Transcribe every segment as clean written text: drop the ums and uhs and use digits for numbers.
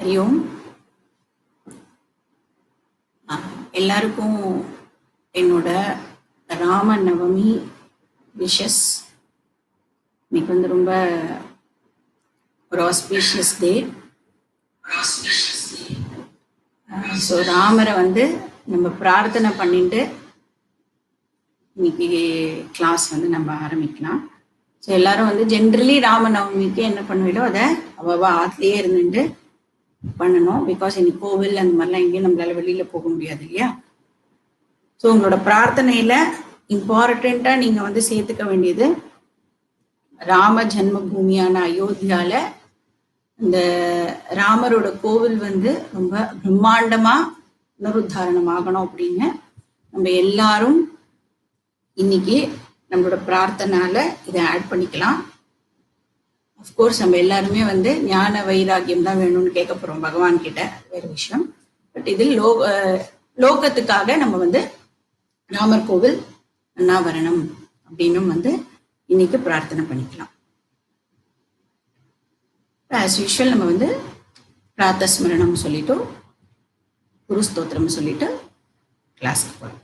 हरि ओम எல்லாருக்கும் என்னோட ராம நவமி விஷஸ். இன்னைக்கு வந்து ரொம்ப ஒரு ஆஸ்பீஷியஸ் டே. ஸோ ராமரை வந்து நம்ம பிரார்த்தனை பண்ணிட்டு இன்னைக்கு கிளாஸ் வந்து நம்ம ஆரம்பிக்கலாம். ஸோ எல்லாரும் வந்து ஜென்ரலி ராம நவமிக்கு என்ன பண்ணுவீங்களோ அதை அவ ஆத்துலயே இருந்துட்டு பண்ணணும். பிகாஸ் இன்னைக்கு கோவில் அந்த மாதிரிலாம் எங்கேயும் நம்மளால வெளியில போக முடியாது இல்லையா. ஸோ உங்களோட பிரார்த்தனையில இம்பார்ட்டண்டா நீங்க வந்து சேர்த்துக்க வேண்டியது ராம ஜென்ம பூமியான அயோத்தியால இந்த ராமரோட கோவில் வந்து ரொம்ப பிரம்மாண்டமா புனருத்தாரணம் ஆகணும் அப்படின்னு நம்ம எல்லாரும் இன்னைக்கு நம்மளோட பிரார்த்தனால இதை ஆட் பண்ணிக்கலாம். அஃப்கோர்ஸ் நம்ம எல்லாருமே வந்து ஞான வைராகியம் தான் வேணும்னு கேட்க போறோம் பகவான் கிட்ட, வேற விஷயம். பட் இதில் லோகத்துக்காக நம்ம வந்து ராமர் கோவில் அண்ணா வரணும் அப்படின்னு வந்து இன்னைக்கு பிரார்த்தனை பண்ணிக்கலாம். ஆஸ் யூஷுவல் நம்ம வந்து பிரார்த்தஸ்மரணம் சொல்லிட்டு குரு ஸ்தோத்திரம் சொல்லிட்டு கிளாஸ்க்கு போறோம்.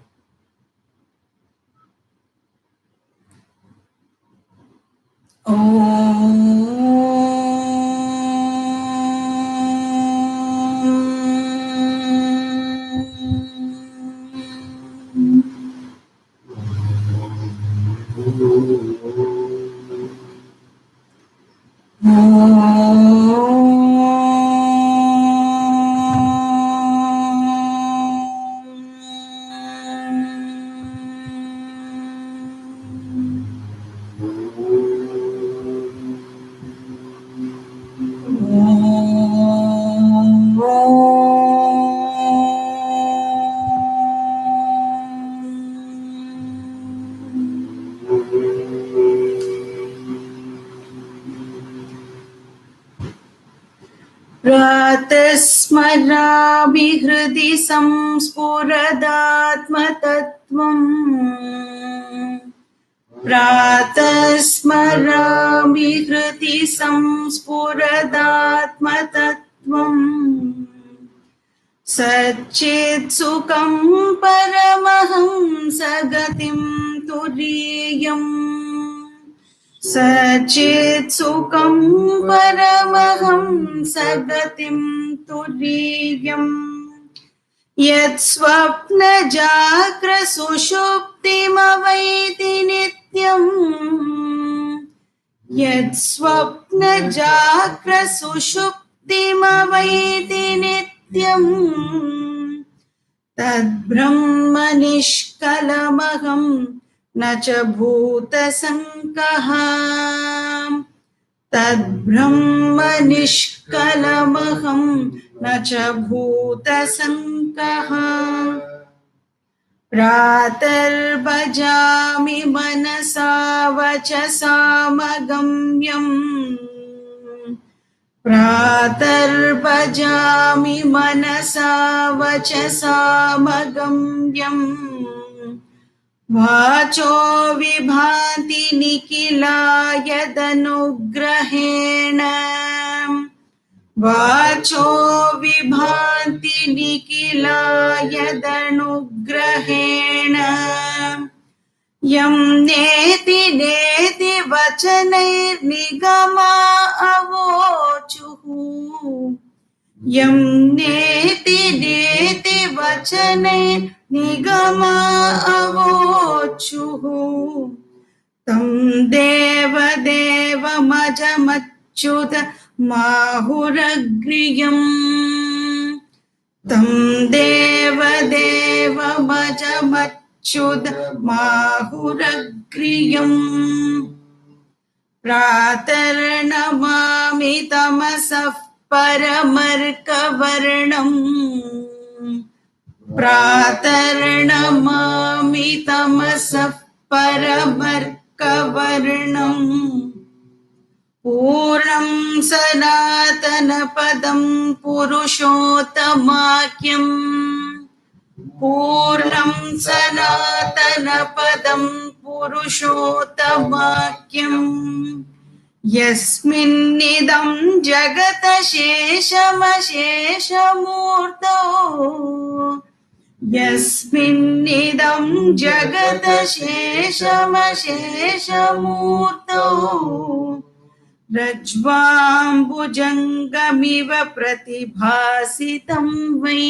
प्रातस्मरामि हृदि संस्फुरदात्मतत्त्वम् प्रातस्मरामि हृदि संस्फुरदात्मतत्त्वम् सच्चित्सुखं परमहंसगतिं तुरीयम् सच्चित्सुखं परमहंसगतिं तुरीयम् यत्स्वप्नजाग्रसुषुप्तिमवैति नित्यम् यत्स्वप्नजाग्रसुषुप्तिमवैति नित्यम् तद्ब्रह्म निष्कलमहम् न च भूतसङ्कः तद्ब्रह्म निष्कलमहम् न च भूतसङ्कः प्रातर्भजामि मनसा वचसा मगम्यम् प्रातर्भजामि मनसा वचसा मगम्यम् वाचो विभाति निखिला यदनुग्रहेण वाचो विभाति निखिला यदनुग्रहेण यं नेति नेति वचनैर्निगमा अवोचुः यं नेति नेति वचनैर्निगमा अवोचुः तं देवदेवमजमच्युत माहुरग्र्यम् तं देवदेवमजमच्युत माहुरग्र्यम् प्रातर्नमामि तमसः परमर्कवर्णम् प्रातर्नमामि तमसः परमर्कवर्णम् पूर्णं सनातनपदं पुरुषोत्तमाख्यम् पूर्णं सनातनपदं पुरुषोत्तमाख्यम् यस्मिन्निदं जगत शेषमशेषमूर्तौ यस्मिन्निदं जगत शेषमशेषमूर्तौ रज्ज्वाम्बुजङ्गमिव प्रतिभासितं वै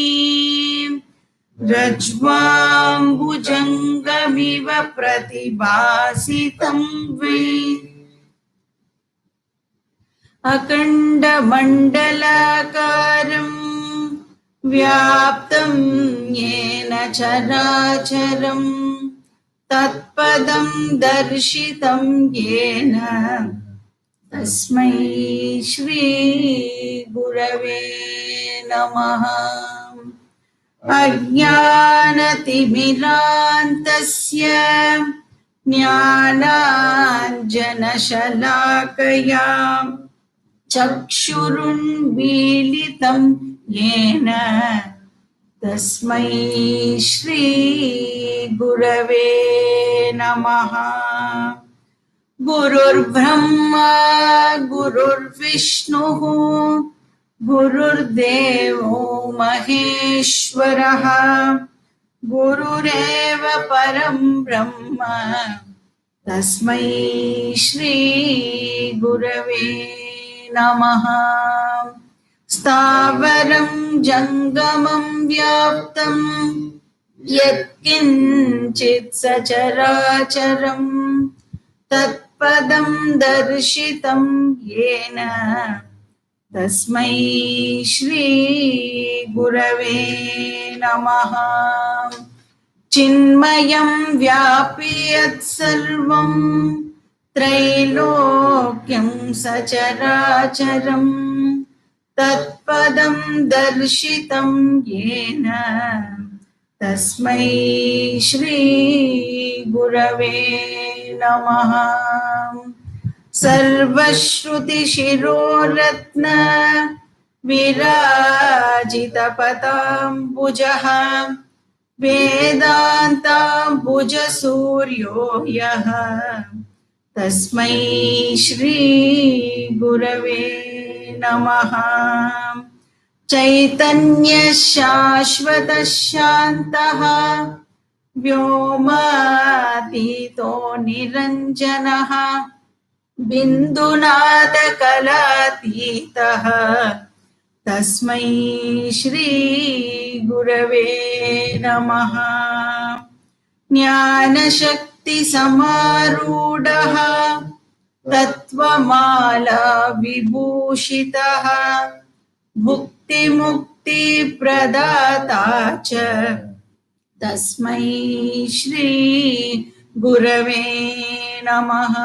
रज्ज्वाम्बुजङ्गमिव प्रतिभासितं वै अखण्डमण्डलाकारं व्याप्तं येन चराचरं तत्पदं दर्शितं येन तस्मै श्री गुरवे नमः। अज्ञानतिमिरान्तस्य ज्ञानाञ्जनशलाकया चक्षुरुन्मीलितं येन तस्मै श्री गुरवे नमः। गुरुर्ब्रह्मा गुरुर्विष्णुः गुरुर्देवो महेश्वरः गुरुरेव परं ब्रह्म तस्मै श्री गुरवे नमः। स्थावरं जङ्गमं व्याप्तं यत्किञ्चित् सचराचरं तत्पदं दर्शितं येन तस्मै श्री गुरवे नमः। चिन्मयं व्यापि यत्सर्वं त्रैलोक्यं सचराचरं तत्पदं दर्शितं येन तस्मै श्री गुरवे नमः। सर्वश्रुतिशिरोरत्न विराजितपदाम्बुजः वेदान्ताम्बुजसूर्यो यः तस्मै श्री गुरवे नमः। चैतन्य शाश्वत शान्तः व्योमातीतो निरञ्जनः बिन्दुनादकलातीतः तस्मै श्री गुरवे नमः। ज्ञानशक्तिसमारूढः तत्त्वमाला विभूषितः भुक्तिमुक्तिप्रदाता च तस्मै श्री गुरवे नमः।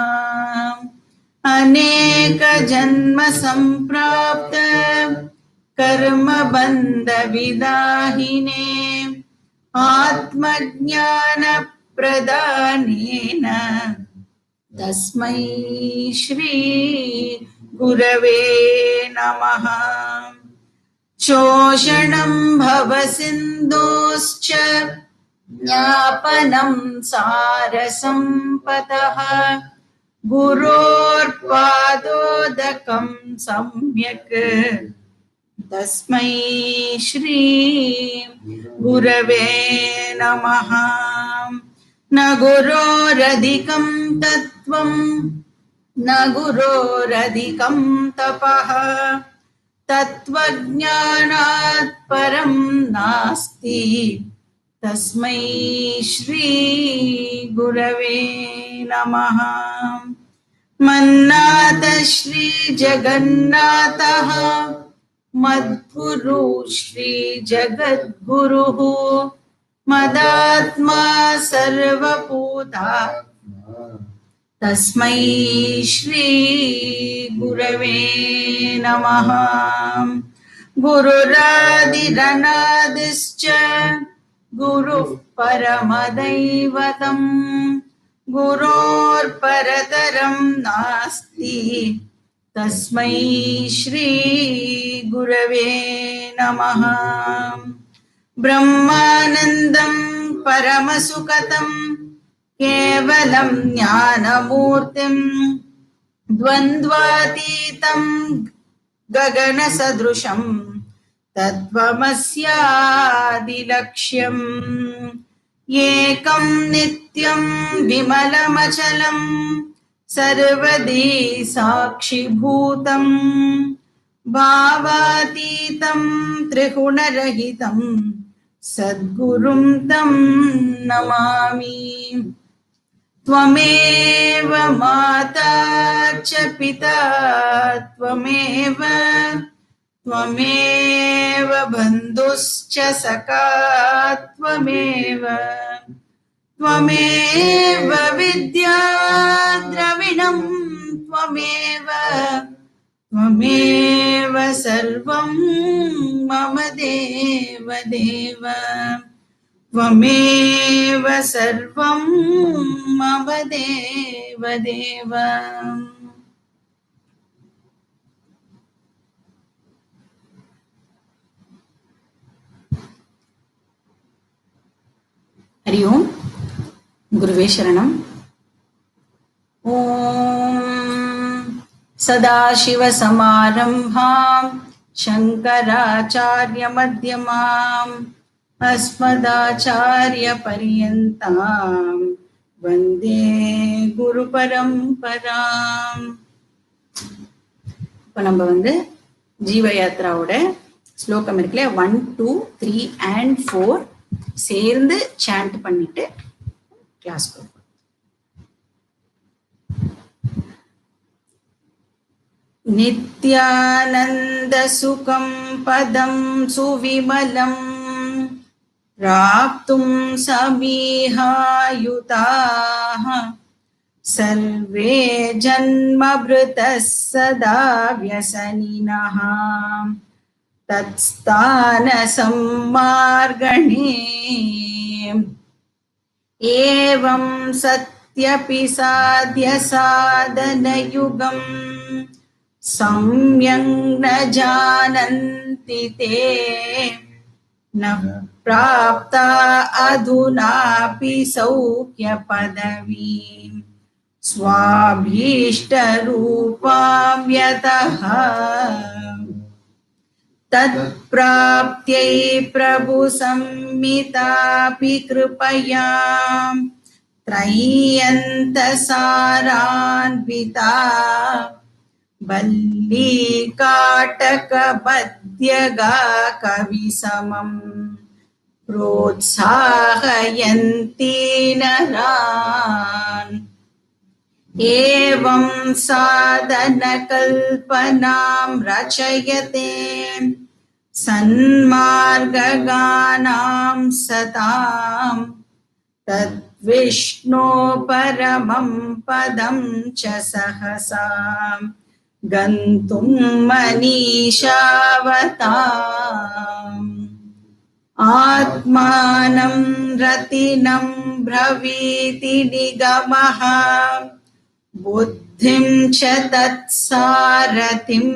अनेक जन्म संप्राप्त कर्मबन्ध विदाहिने आत्मज्ञान प्रदानेन तस्मै श्री गुरवे नमः। शोषणं भवसिन्धोश्च ज्ञापनं सारसम्पदः गुरोर्पादोदकं सम्यक् तस्मै श्री गुरवे नमः। न गुरोरधिकं तत्त्वं न गुरोरधिकं तपः तत्त्वज्ञानात् परं नास्ति तस्मै श्री गुरवे नमः। मन्नाथ श्री जगन्नाथः मद्गुरु श्री जगद्गुरुः मदात्मा सर्वभूता तस्मै श्री गुरवे नमः। गुरुरादिरनादिश्च गुरुः परमदैवतं गुरोर्परतरं नास्ति तस्मै श्री गुरवे नमः। ब्रह्मानन्दं परमसुखतं केवलं ज्ञानमूर्तिं द्वन्द्वातीतं गगनसदृशं तत्त्वमस्यादिलक्ष्यम् एकं नित्यं विमलमचलं सर्वदी साक्षिभूतं भावातीतं त्रिगुणरहितं सद्गुरुं तं नमामि। त्वमेव माता च पिता त्वमेव बन्धुश्च सखा त्वमेव विद्या द्रविणं त्वमेव सर्वं मम देवदेव त्वमेव सर्वं मम देवदेव। हरि ओम गुरुवे शरणम्। ओम सदाशिवसमारम्भां शङ्कराचार्यमध्यमाम् अस्मदाचार्यपर्यन्तां वन्दे गुरुपरम्पराम्। இப்போ நம்ம ஜீவ யாத்ராவோட ஸ்லோகம் இருக்குல்ல 1, 2, 3 and 4 சேர்ந்து சாண்ட் பண்ணிட்டு கிளாஸ் போகும். நித்யானந்த சுகம் பதம் சுவிமலம் प्राप्तुं समीहायुताः सर्वे जन्मभृतः सदा व्यसनिनः तत्स्थानसम्मार्गणे एवं सत्यपि साध्य साधनयुगं सम्यक् न जानन्ति ते न प्राप्ता अधुनापि सौख्य पदवीं स्वाभीष्टरूपां यतः तत्प्राप्त्यै प्रभु संमितापि कृपया त्रय्यन्तसारान्विता बल्लीकाटकपद्यगा कविसमम् प्रोत्साहयन्ती नरान् एवं साधनकल्पनां रचयते सन्मार्गगानां सतां तद्विष्णो परमं पदं च सहसा गन्तुं मनीषावताम् आत्मानं रतिनं ब्रवीति निगमः बुद्धिं च तत्सारथिं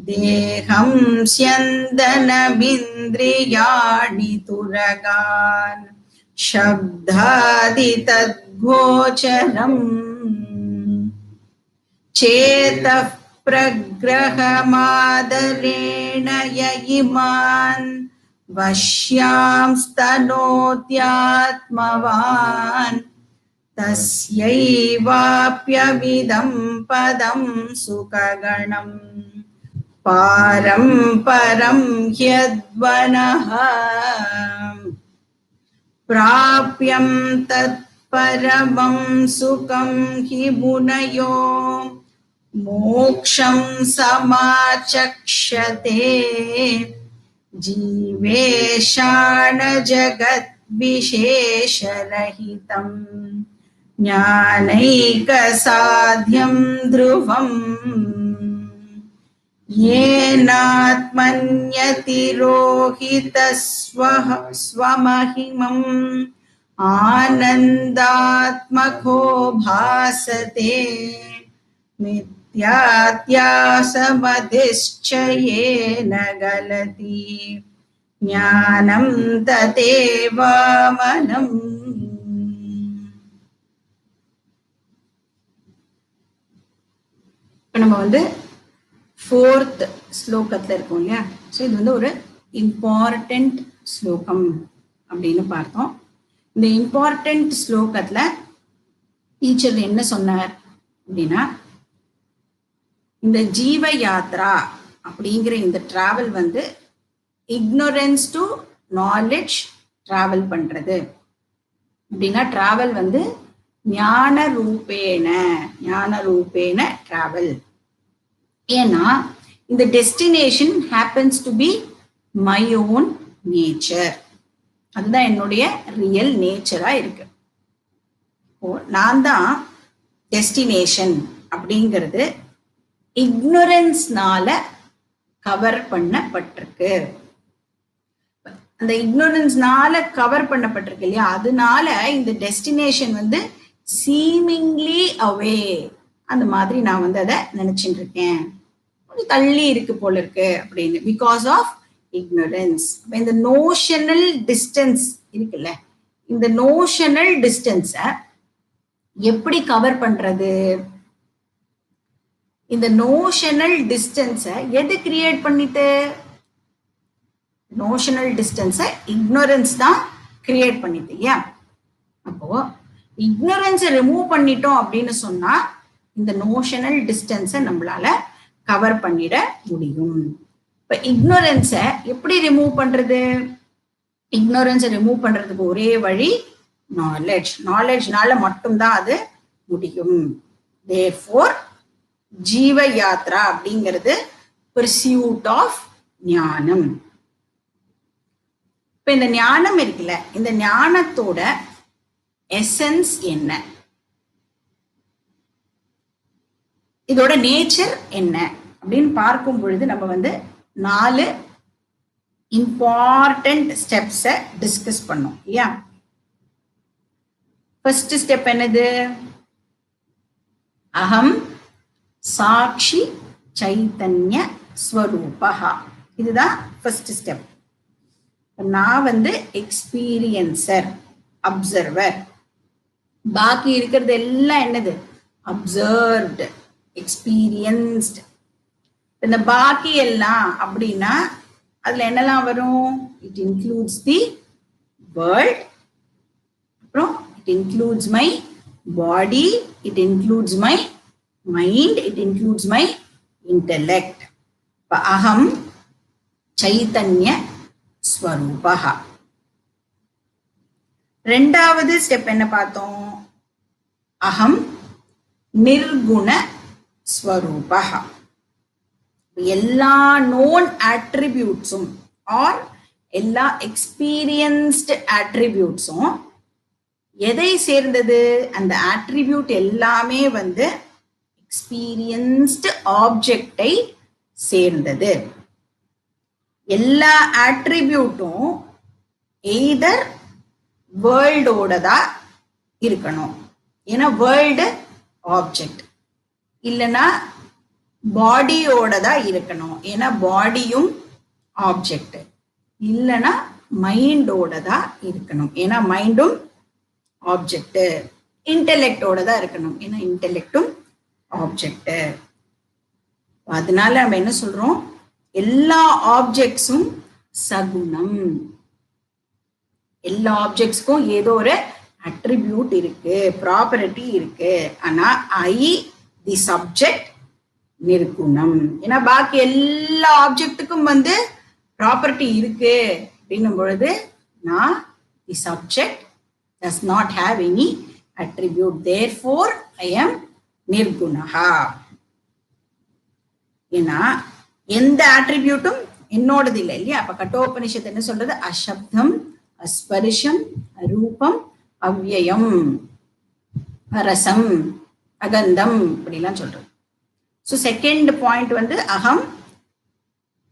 देहं स्यन्दनमिन्द्रियाणि तुरगान् शब्दादि तद्गोचरम् चेतः प्रग्रहमादरेण य इमान् वश्यांस्तनोत्यात्मवान् तस्यैवाप्यमिदं पदं सुखगणम् पारं परं ह्यद्वनः प्राप्यं तत्परमं सुखं हि मुनयो मोक्षं समाचक्षते जीवेशान जगद्विशेषरहितं ज्ञानैकसाध्यं ध्रुवम् येनात्मन्यतिरोहितः स्वमहिमम् आनन्दात्मको भासते मिथ्यात्यासमधिश्चयेन गलति ज्ञानं तदेवामनम्। இப்போ நம்ம வந்து 4th ஸ்லோகத்துல இருக்கோம் இல்லையா? ஸோ இது வந்து ஒரு இம்பார்ட்டன்ட் ஸ்லோகம் அப்படின்னு பார்த்தோம். இந்த இம்பார்ட்டன்ட் ஸ்லோகத்துல டீச்சர் என்ன சொன்னார் அப்படின்னா, இந்த ஜீவ யாத்ரா அப்படிங்கிற இந்த டிராவல் வந்து இக்னோரன்ஸ் டு நாலேஜ் டிராவல் பண்றது அப்படின்னா, டிராவல் வந்து ஞான ரூபேன டிராவல். ஏன்னா இந்த destination happens to be my own nature. அதுதான் என்னுடைய ரியல் நேச்சரா இருக்கு. நான் தான் டெஸ்டினேஷன் அப்படிங்கிறது இக்னோரன்ஸ்னால கவர் பண்ணப்பட்டிருக்கு. அந்த இக்னோரன்ஸ்னால கவர் பண்ணப்பட்டிருக்கு இல்லையா? அதனால இந்த டெஸ்டினேஷன் வந்து சீமிங்லி அவே அந்த மாதிரி நான் வந்து அதை நினைச்சுட்டு இருக்கேன், கொஞ்சம் தள்ளி இருக்கு போல இருக்கு அப்படின்னு. Because of ignorance. இந்த நோஷனல் டிஸ்டன்ஸ் இருக்குல்ல, இந்த நோஷனல் டிஸ்டன்ஸ எப்படி கவர் பண்றது? இந்த நோஷனல் டிஸ்டன்ஸ எது கிரியேட் பண்ணிட்டு? நோஷனல் டிஸ்டன்ஸ இக்னோரன்ஸ் தான் கிரியேட் பண்ணிட்டு இல்லையா? அப்போ இக்னோரன்ஸை ரிமூவ் பண்ணிட்டோம் அப்படின்னு சொன்னா இந்த நோஷனல் டிஸ்டன்ஸை நம்மளால கவர் பண்ணிட முடியும். இப்ப இக்னோரன்ஸை எப்படி ரிமூவ் பண்றது? இக்னோரன்ஸை ரிமூவ் பண்றதுக்கு ஒரே வழி நாலேஜ். நாலேஜ்னால மட்டும்தான் அது முடியும். தேர்ஃபோர் ஜீவ யாத்ரா அப்படிங்கிறது பர்சியூட் ஆஃப் ஞானம். இப்ப இந்த ஞானம் இருக்குல்ல, இந்த ஞானத்தோட எசன்ஸ் என்ன, இதோட நேச்சர் என்ன அப்படின்னு பார்க்கும் பொழுது நம்ம வந்து 4 இம்பார்ட்டன்ட் ஸ்டெப்ஸை டிஸ்கஸ் பண்ணோம் இல்லையா? ஃபர்ஸ்ட் ஸ்டெப் என்னது? அகம் சாட்சி சைத்தன்ய ஸ்வரூபஹா. இதுதான் ஃபர்ஸ்ட் ஸ்டெப். நான் வந்து எக்ஸ்பீரியன்சர், அப்சர்வர். பாக்கி இருக்கிறது எல்லாம் என்னது? Observed, experienced. இந்த பாக்கி எல்லாம் அப்படின்னா அதுல என்னெல்லாம் வரும்? இட் இன்க்ளூட்ஸ் தி வேர்ல்ட், அப்புறம் it includes my body, it includes my mind, it includes my intellect. அகம் சைத்தன்ய ஸ்வரூபஹா. ரெண்டாவது ஸ்டெப் என்ன பார்த்தோம்? அகம் நிர்குண ஸ்வரூபஹா. எல்லா நோன் ஆட்ரிபியூட்ஸும் ஆர் எல்லா எக்ஸ்பீரியன்ஸ்டு ஆட்ரிபியூட்ஸும் எதை சேர்ந்தது? அந்த ஆட்ரிபியூட் எல்லாமே வந்து எக்ஸ்பீரியன்ஸ்டு ஆப்ஜெக்டை சேர்ந்தது. எல்லா ஆட்ரிபியூட்டும் எய்தர் வேர்ல்டோட தான் இருக்கணும், ஏன்னா வேர்ல்டு ஆப்ஜெக்ட். இல்லைன்னா பாடியோட தான் இருக்கணும், ஏன்னா பாடியும் ஆப்ஜெக்ட். இல்லைன்னா மைண்டோட தான் இருக்கணும், ஏன்னா மைண்டும் ஆப்ஜெக்ட். இன்டெலெக்டோட தான் இருக்கணும், ஏன்னா இன்டெலெக்டும் ஆப்ஜெக்ட். அதனால நம்ம என்ன சொல்றோம்? எல்லா ஆப்ஜெக்ட்ஸும் சகுணம். எல்லா ஆப்ஜெக்ட்ஸ்க்கும் ஏதோ ஒரு அட்ரிபியூட் இருக்கு, ப்ராப்பர்ட்டி இருக்கு. ஆனா தி சப்ஜெக்ட் நிர்குணம். ஏன்னா பாக்கி எல்லா ஆப்ஜெக்ட்டுக்கும் வந்து ப்ராப்பர்ட்டி இருக்கு அப்படின்னும் பொழுது நான் the subject does not have any attribute, therefore I am நிர்குணஹா. ஏன்னா எந்த ஆட்ரிபியூட்டும் என்னோடது இல்லை இல்லையா? அப்ப கட்டோபனிஷத்து என்ன சொல்றது? அசப்தம், அஸ்பரிஷம், அரூபம், அவ்யயம், அரசம், அகந்தம் இப்படிலாம் சொல்றது. ஸோ செகண்ட் பாயிண்ட் வந்து அகம்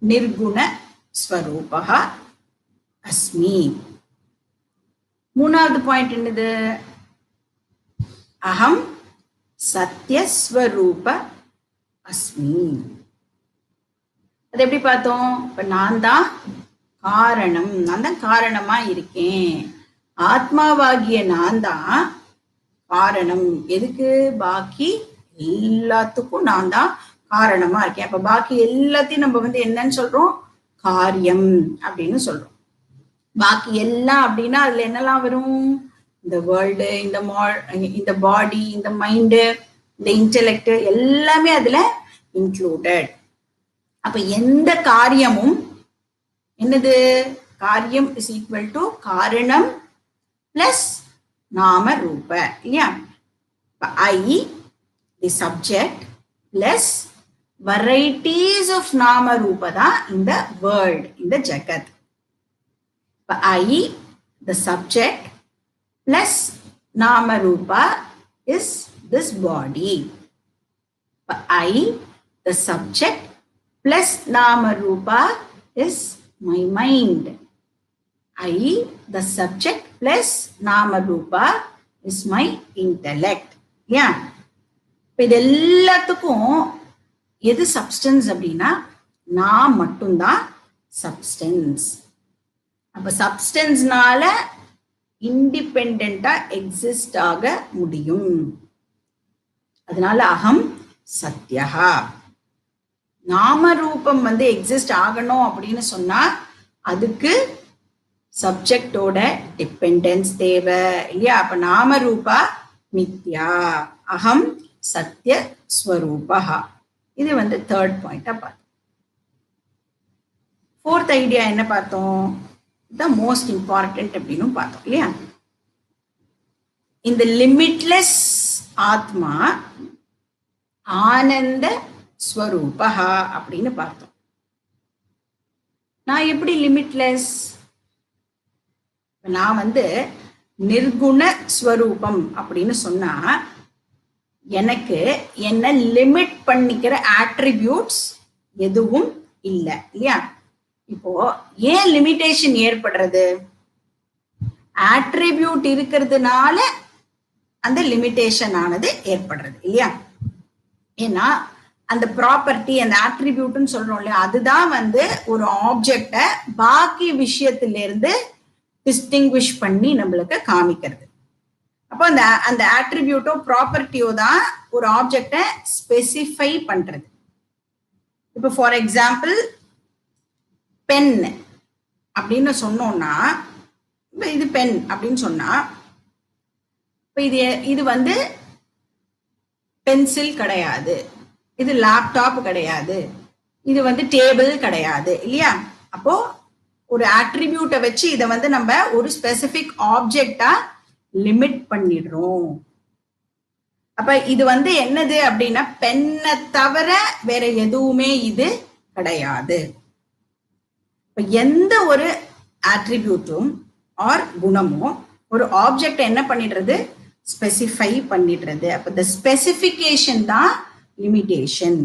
நிர்குண ஸ்வரூபஹா அஸ்மி. மூணாவது பாயிண்ட் என்னது? அகம் சத்யஸ்வரூப அஸ்மி. அது எப்படி பார்த்தோம்? இப்ப நான் தான் காரணம், நான் தான் காரணமா இருக்கேன். ஆத்மாவாகிய நான் தான் காரணம். எதுக்கு? பாக்கி எல்லாத்துக்கும் நான் தான் காரணமா இருக்கேன். அப்ப பாக்கி எல்லாத்தையும் நம்ம வந்து என்னன்னு சொல்றோம்? காரியம் அப்படின்னு சொல்றோம். பாக்கி எல்லாம் அப்படின்னா அதுல என்னெல்லாம் வரும்? இந்த வேர்ல்டு, இந்த பாடி, இந்த மைண்டு, இந்த இன்டெலெக்ட் எல்லாமே அதுல இன்க்ளூடட். அப்ப எந்த காரியமும் என்னது? காரியம் இஸ் ஈக்குவல் டு காரணம் பிளஸ் நாம ரூப இல்லையா? I the subject plus varieties of நாம ரூப தான் இந்த வேர்ல்ட், இந்த ஜகத். I, the subject, plus Nama Rupa is this body. I, the subject, plus Nama Rupa is my mind. I, the subject, plus Nama Rupa is my intellect. Yeah. இது எல்லாத்துக்கும் எது substance அப்படின்னா நான் மட்டும்தான் சப்ஸ்டன்ஸ். அப்ப சப்ஸ்டன்ஸ்னால இண்டிபெண்டா exist ஆக முடியும். அதனால அகம் சத்யஹா. நாம ரூபம் வந்து எக்ஸிஸ்ட் ஆகணும் அப்படின்னு சொன்னா அதுக்கு சப்ஜெக்டோட டிபெண்டன்ஸ் தேவை இல்லையா? அப்ப நாம ரூபா மித்யா, அகம் சத்ய ஸ்வரூபா. இது வந்து தேர்ட் பாயிண்டா பார்த்தோம். ஃபோர்த் ஐடியா என்ன பார்த்தோம்? த மோஸ்ட் இம்பார்ட்டன்ட் அப்படின்னு பார்த்தோம் இல்லையா? இந்த லிமிட்லெஸ் ஆத்மா ஆனந்த ஸ்வரூபா அப்படின்னு பார்த்தோம். நான் எப்படி லிமிட்லெஸ்? நான் வந்து நிர்குண ஸ்வரூபம் அப்படின்னு சொன்னா எனக்கு என்ன லிமிட் பண்ணிக்கிற ஆட்ரிபியூட்ஸ் எதுவும் இல்லை இல்லையா? இப்போ ஏன் லிமிட்டேஷன் ஏற்படுறது? ஆட்ரிபியூட் இருக்கிறதுனால அந்த லிமிட்டேஷன் ஆனது ஏற்படுறது இல்லையா? ஏன்னா அந்த ப்ராப்பர்ட்டி, அந்த ஆட்ரிபியூட்னு சொல்றோம் இல்லையா, அதுதான் வந்து ஒரு ஆப்ஜெக்டை பாக்கி விஷயத்துல இருந்து டிஸ்டிங்விஷ் பண்ணி நம்மளுக்கு காமிக்கிறது. அப்போ அந்த ஆட்ரிபியூட்டோ ப்ராப்பர்ட்டியோ தான் ஒரு ஆப்ஜெக்டை ஸ்பெசிஃபை பண்றது. இப்போ ஃபார் எக்ஸாம்பிள் பென் அப்படின்னு சொன்னோம்னா, இது பென் அப்படின்னு சொன்னா இப்போ இது வந்து பென்சில் கிடையாது, இது லேப்டாப் கிடையாது, இது வந்து டேபிள் கிடையாது இல்லையா? அப்போ ஒரு ஆட்ரிபியூட்டை வச்சு இதை வந்து நம்ம ஒரு ஸ்பெசிபிக் ஆப்ஜெக்டா லிமிட் பண்ணிடுறோம். அப்ப இது வந்து என்னது அப்படின்னா பென்னை தவிர வேற எதுவுமே இது கிடையாது. இப்ப எந்த ஒரு ஆட்ரிபியூட்டும் ஆர் குணமும் ஒரு ஆப்ஜெக்ட் என்ன பண்ணிடுறது? ஸ்பெசிஃபை பண்ணிடுறது. அப்ப இந்த ஸ்பெசிபிகேஷன் தான் லிமிட்டேஷன்.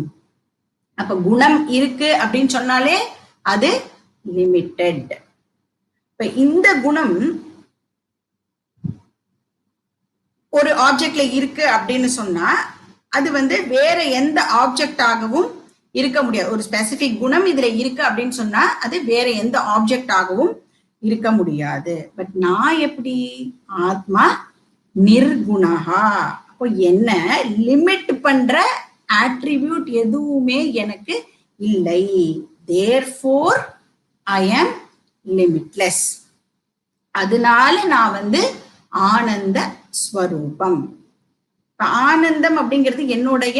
அப்ப குணம் இருக்கு அப்படின்னு சொன்னாலே அது லிமிட்டெட். இப்ப இந்த குணம் ஒரு ஆப்ஜெக்ட்ல இருக்கு அப்படின்னு சொன்னா அது வந்து வேற எந்த ஆப்ஜெக்டாகவும் இருக்க முடியாது. ஒரு ஸ்பெசிபிக் குணம் இதுல இருக்கு அப்படின்னு சொன்னா அது வேற எந்த ஆப்ஜெக்டாகவும் இருக்க முடியாது. பட் நான் எப்படி? ஆத்மா நிர்குணஹா. அப்போ என்ன லிமிட் பண்ற ஆட்ரிபியூட் எதுவுமே எனக்கு இல்லை. தேர்ஃபோர் ஐ ஆம் லிமிட்லெஸ். அதனால நான் வந்து ஆனந்த ஸ்வரூபம். ஆனந்தம் அப்படிங்கிறது என்னுடைய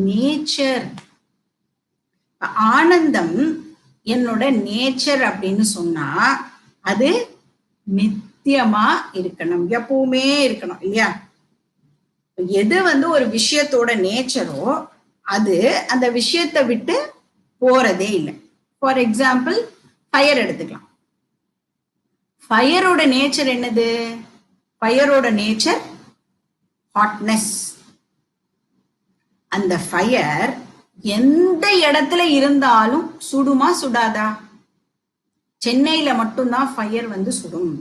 நேச்சர். ஆனந்தம் என்னோட நேச்சர் அப்படின்னு சொன்னா அது நித்தியமா இருக்கணும், எப்பவுமே இருக்கணும் இல்லையா? எது வந்து ஒரு விஷயத்தோட நேச்சரோ அது அந்த விஷயத்தை விட்டு போறதே இல்லை. ஃபார் எக்ஸாம்பிள் ஃபயர் எடுத்துக்கலாம். ஃபயரோட நேச்சர் என்னது? ஃபயரோட நேச்சர் ஹாட்னஸ். அந்த ஃபயர் எந்த இடத்துல இருந்தாலும் சுடுமா சுடாதா? சென்னையில மட்டும்தான் ஃபயர் வந்து சுடும்,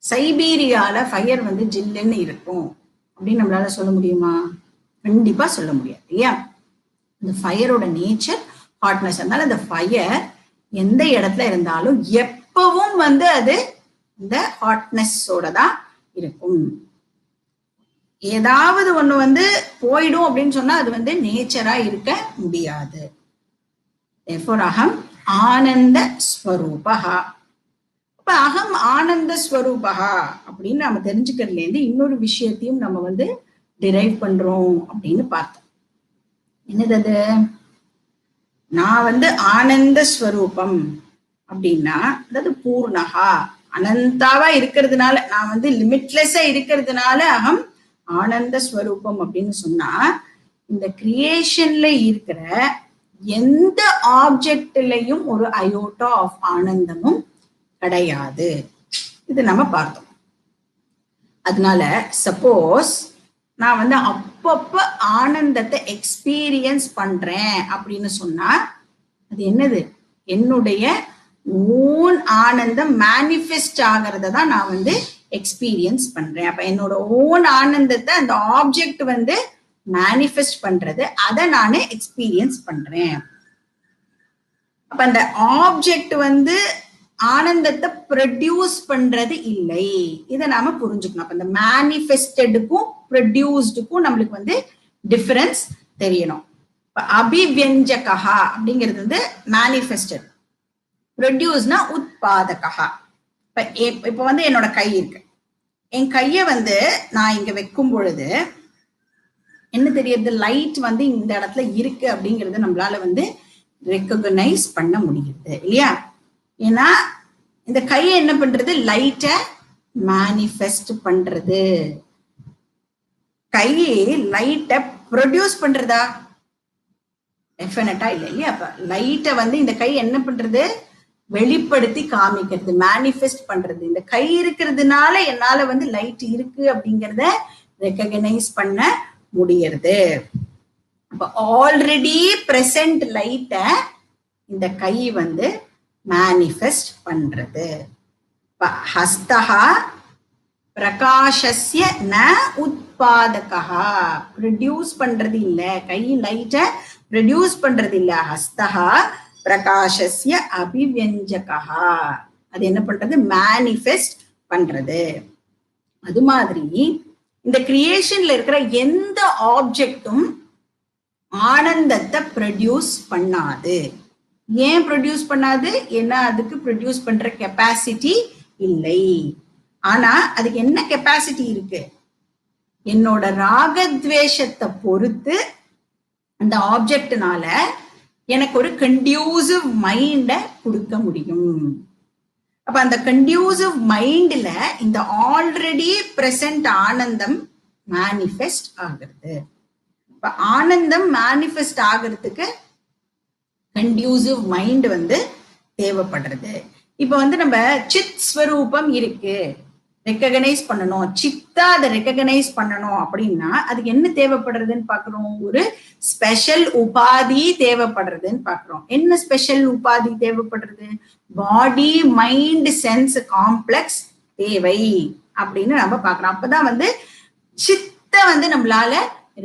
சைபீரியால ஃபயர் வந்து ஜில்லுன்னு இருக்கும் அப்படின்னு நம்மளால சொல்ல முடியுமா? கண்டிப்பா சொல்ல முடியாது இல்லையா? இந்த ஃபயரோட நேச்சர் ஹாட்னஸ். அதனால அந்த ஃபயர் எந்த இடத்துல இருந்தாலும் எப்பவும் வந்து அது இந்த ஹாட்னஸோட தான் இருக்கும். ஏதாவது ஒண்ணு வந்து போயிடும் அப்படின்னு சொன்னா அது வந்து நேச்சரா இருக்க முடியாது. அகம் ஆனந்த ஸ்வரூபஹா. இப்ப அகம் ஆனந்த ஸ்வரூபஹா அப்படின்னு நம்ம தெரிஞ்சுக்கிறதுல இருந்து இன்னொரு விஷயத்தையும் நம்ம வந்து டிரைவ் பண்றோம் அப்படின்னு பார்த்தோம். என்னது அது? நான் வந்து ஆனந்த ஸ்வரூபம் அப்படின்னா, அதாவது பூர்ணகா அனந்தாவா இருக்கிறதுனால, நான் வந்து லிமிட்லெஸ்ஸா இருக்கிறதுனால அகம் ஆனந்த ஸ்வரூபம் அப்படின்னு சொன்னா, இந்த கிரியேஷன்ல இருக்கிற எந்த ஆப்ஜெக்ட்லயும் ஒரு அயோட்டா ஆஃப் ஆனந்தமும் கிடையாது. இது நம்ம பார்த்தோம். அதனால சப்போஸ் நான் வந்து அப்பப்ப ஆனந்தத்தை எக்ஸ்பீரியன்ஸ் பண்றேன் அப்படின்னு சொன்னா அது என்னது? என்னுடைய ஓன் ஆனந்தம் மேனிஃபெஸ்ட் ஆகிறத தான் நான் வந்து எக்ஸ்பீரியன்ஸ் பண்றேன். அப்ப என்னோட ஓன் ஆனந்தத்தை அந்த ஆப்ஜெக்ட் வந்து மேனிஃபெஸ்ட் பண்றது, அதை நானே எக்ஸ்பீரியன்ஸ் பண்றேன். அப்ப அந்த ஆப்ஜெக்ட் வந்து ஆனந்தத்தை ப்ரொடியூஸ் பண்றது இல்லை. இதை நாம புரிஞ்சுக்கணும். அப்ப இந்த மேனிஃபெஸ்டடுக்கும் ப்ரொடியூஸ்டுக்கும் நம்மளுக்கு வந்து டிஃபரன்ஸ் தெரியணும். அபிவியஞ்சகா அப்படிங்கிறது வந்து மேனிஃபெஸ்டட், ப்ரொடியூஸ்னா உத்பாதகா. இப்ப வந்து என்னோட கை இருக்கு. என் கைய வந்து நான் இங்க வைக்கும் பொழுது என்ன தெரியுது? லைட் வந்து இந்த இடத்துல இருக்கு அப்படிங்கறத நம்மளால வந்து ரெக்கக்னைஸ் பண்ண முடியுது இல்லையா? ஏன்னா இந்த கையை என்ன பண்றது? லைட்டை மேனிஃபெஸ்ட் பண்றது. கையை லைட்டை ப்ரொடியூஸ் பண்றதா? டெஃபினட்டா இல்லை இல்லையா? அப்ப லைட்டை வந்து இந்த கை என்ன பண்றது? வெளிப்படுத்தி காமிக்கிறது, மேனிஃபெஸ்ட் பண்றது. இந்த கை இருக்கிறதுனால என்னால வந்து லைட் இருக்கு அப்படிங்கிறத ரெக்கக்னைஸ் பண்ண முடியறது. அப்ப ஆல்ரெடி பிரசன்ட் லைட்டை இந்த கை வந்து மேனிஃபெஸ்ட் பண்றது. ஹஸ்தஹா பிரகாஷஸ்ய ந உத்பாதகா. ப்ரொடியூஸ் பண்றது இல்ல, கை லைட்டை ப்ரொடியூஸ் பண்றது இல்ல. ஹஸ்தஹா பிரகாஷஸ்ய அபிவியஞ்சகா. அது என்ன பண்றது? மேனிஃபெஸ்ட் பண்றது. அது மாதிரி இந்த கிரியேஷன்ல இருக்கிற எந்த ஆப்ஜெக்டும் ஆனந்தத்தை ப்ரொடியூஸ் பண்ணாது. ஏன் ப்ரொடியூஸ் பண்ணாது? ஏன்னா அதுக்கு ப்ரொடியூஸ் பண்ற கெப்பாசிட்டி இல்லை. ஆனா அதுக்கு என்ன கெப்பாசிட்டி இருக்கு? என்னோட ராகத்வேஷத்தை பொறுத்து அந்த ஆப்ஜெக்ட்னால எனக்கு ஒரு கண்டியூசிவ் மைண்ட கொடுக்க முடியும். அப்ப அந்த கண்டியூசிவ் மைண்ட்ல இந்த ஆல்ரெடி பிரசன்ட் ஆனந்தம் மேனிஃபெஸ்ட் ஆகிறது. இப்ப ஆனந்தம் மேனிஃபெஸ்ட் ஆகிறதுக்கு கண்டியூசிவ் மைண்ட் வந்து தேவைப்படுறது. இப்ப வந்து நம்ம சித் ஸ்வரூபம் இருக்கு, ரெக்கக்னைஸ் பண்ணணும், சித்தா அதை ரெக்கக்னைஸ் பண்ணணும் அப்படின்னா அதுக்கு என்ன தேவைப்படுறதுன்னு பாக்குறோம்? ஒரு ஸ்பெஷல் உபாதி தேவைப்படுறதுன்னு பாக்குறோம். என்ன ஸ்பெஷல் உபாதி தேவைப்படுறது? பாடி மைண்ட் சென்ஸ் காம்ப்ளெக்ஸ் தேவை அப்படின்னு நம்ம பாக்குறோம். அப்பதான் வந்து சித்த வந்து நம்மளால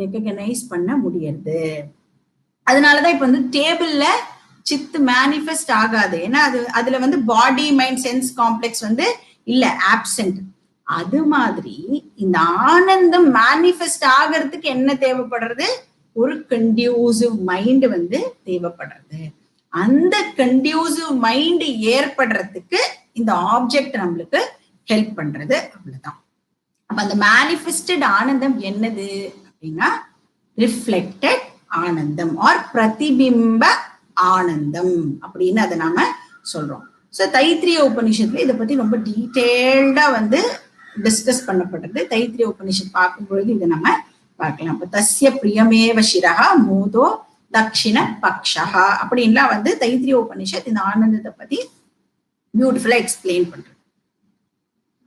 ரெக்கக்னைஸ் பண்ண முடியாது. அதனாலதான் இப்ப வந்து டேபிள்ல சித்து மேனிஃபெஸ்ட் ஆகாது. ஏன்னா அதுல வந்து பாடி மைண்ட் சென்ஸ் காம்ப்ளெக்ஸ் வந்து இல்ல, ஆப்சென்ட். அது மாதிரி இந்த ஆனந்தம் மேனிஃபெஸ்ட் ஆகிறதுக்கு என்ன தேவைப்படுறது? ஒரு கண்டியூசிவ் மைண்ட் வந்து தேவைப்படுறது. அந்த கண்டியூசிவ் மைண்ட் ஏற்படுறதுக்கு இந்த ஆப்ஜெக்ட் நம்மளுக்கு ஹெல்ப் பண்றது. அவ்வளவுதான். அப்ப அந்த மேனிஃபெஸ்டட் ஆனந்தம் என்னது அப்படின்னா ரிஃப்ளெக்டட் ஆனந்தம் ஆர் பிரதிபிம்ப ஆனந்தம் அப்படின்னு அதை நாம சொல்றோம். சோ தைத்திரிய உபனிஷத்துல இதை பத்தி ரொம்ப டீட்டெயில்டா வந்து டிஸ்கஸ் பண்ணப்பட்டது. தைத்திரிய உபனிஷத் பார்க்கும் பொழுது இதை நம்ம பார்க்கலாம். அப்ப தஸ்ய பிரியமேவ சிரஹா மூதோ தக்ஷிண பக்ஷஹா அப்படின்லாம் வந்து தைத்திரிய உபனிஷத் இந்த ஆனந்தத்தை பத்தி பியூட்டிஃபுல்லா எக்ஸ்பிளைன் பண்றது.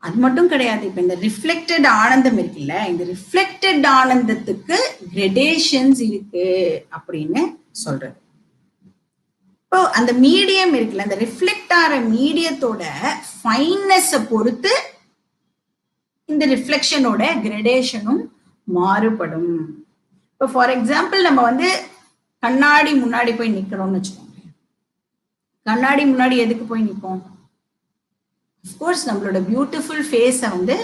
அது மட்டும் கிடையாது. இப்ப இந்த ரிஃப்ளெக்டட் ஆனந்தம் இருக்குல்ல, இந்த ரிஃப்ளெக்டட் ஆனந்தத்துக்கு கிரடேஷன்ஸ் இருக்கு அப்படின்னு சொல்றது. இப்போ அந்த மீடியம் இருக்குல்ல, அந்த ரிஃப்ளெக்ட் ஆகிற மீடியத்தோட ஃபைன்னஸை பொறுத்து இந்த ரிஃப்ளெக்ஷனோட கிரடேஷனும் மாறுபடும். இப்போ ஃபார் எக்ஸாம்பிள் நம்ம வந்து கண்ணாடி முன்னாடி போய் நிக்கிறோம்னு வச்சுக்கோங்க. கண்ணாடி முன்னாடி எதுக்கு போய் நிற்போம்? அஃப்கோர்ஸ் நம்மளோட பியூட்டிஃபுல் ஃபேஸை வந்து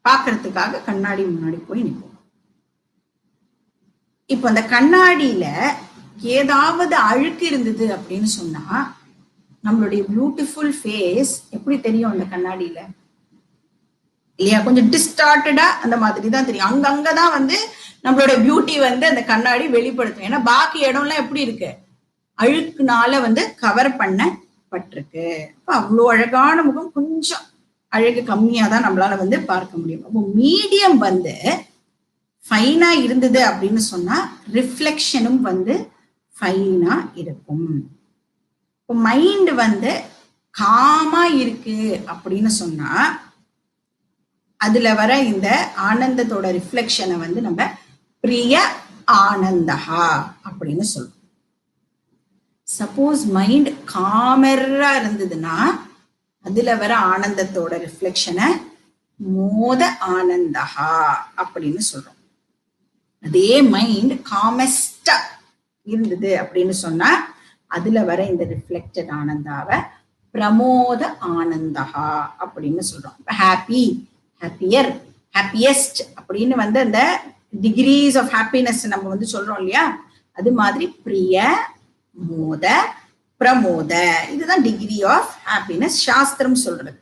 பார்க்கறதுக்காக கண்ணாடி முன்னாடி போய் நிற்போம். இப்போ அந்த கண்ணாடியில ஏதாவது அழுக்கு இருந்தது அப்படின்னு சொன்னா நம்மளுடைய பியூட்டிஃபுல் ஃபேஸ் எப்படி தெரியும் அந்த கண்ணாடியில இல்லையா? கொஞ்சம் டிஸ்டார்டடா அந்த மாதிரி தான் தெரியும். அங்கதான் வந்து நம்மளோட பியூட்டி வந்து அந்த கண்ணாடி வெளிப்படுத்தும். ஏன்னா பாக்கி இடம்லாம் எப்படி இருக்கு, அழுக்குனால வந்து கவர் பண்ணப்பட்டிருக்கு. அப்ப அவ்வளோ அழகான முகம் கொஞ்சம் அழகு கம்மியா தான் நம்மளால வந்து பார்க்க முடியும். அப்போ மீடியம் வந்து ஃபைனா இருந்தது அப்படின்னு சொன்னா ரிஃப்ளெக்ஷனும் வந்து ஃபைனா இருக்கும். இப்போ மைண்ட் வந்து காமா இருக்கு அப்படின்னு சொன்னா அதுல வர இந்த ஆனந்தத்தோட ரிஃப்ளெக்ஷனை வந்து நம்ம பிரிய ஆனந்தஹா அப்படின்னு சொல்றோம். சப்போஸ் மைண்ட் காமரா இருந்ததுன்னா அதுல வர ஆனந்தத்தோட ரிஃப்ளெக்ஷனை மோத ஆனந்தஹா அப்படின்னு சொல்றோம். அதே மைண்ட் காமஸ்டா இருந்தது அப்படின்னு சொன்னா அதுல வர இந்த ரிஃப்ளெக்டட் ஆனந்தாவை பிரமோத ஆனந்தஹா அப்படின்னு சொல்றோம். ஹாப்பி, ஹாப்பியர், ஹாப்பியஸ்ட் அப்படின்னு வந்து அந்த டிகிரீஸ் ஆஃப் ஹாப்பினஸ் நம்ம வந்து சொல்றோம் இல்லையா? அது மாதிரி பிரிய, மோத, பிரமோத, இதுதான் டிகிரி ஆஃப் ஹாப்பினஸ் சாஸ்திரம் சொல்றது.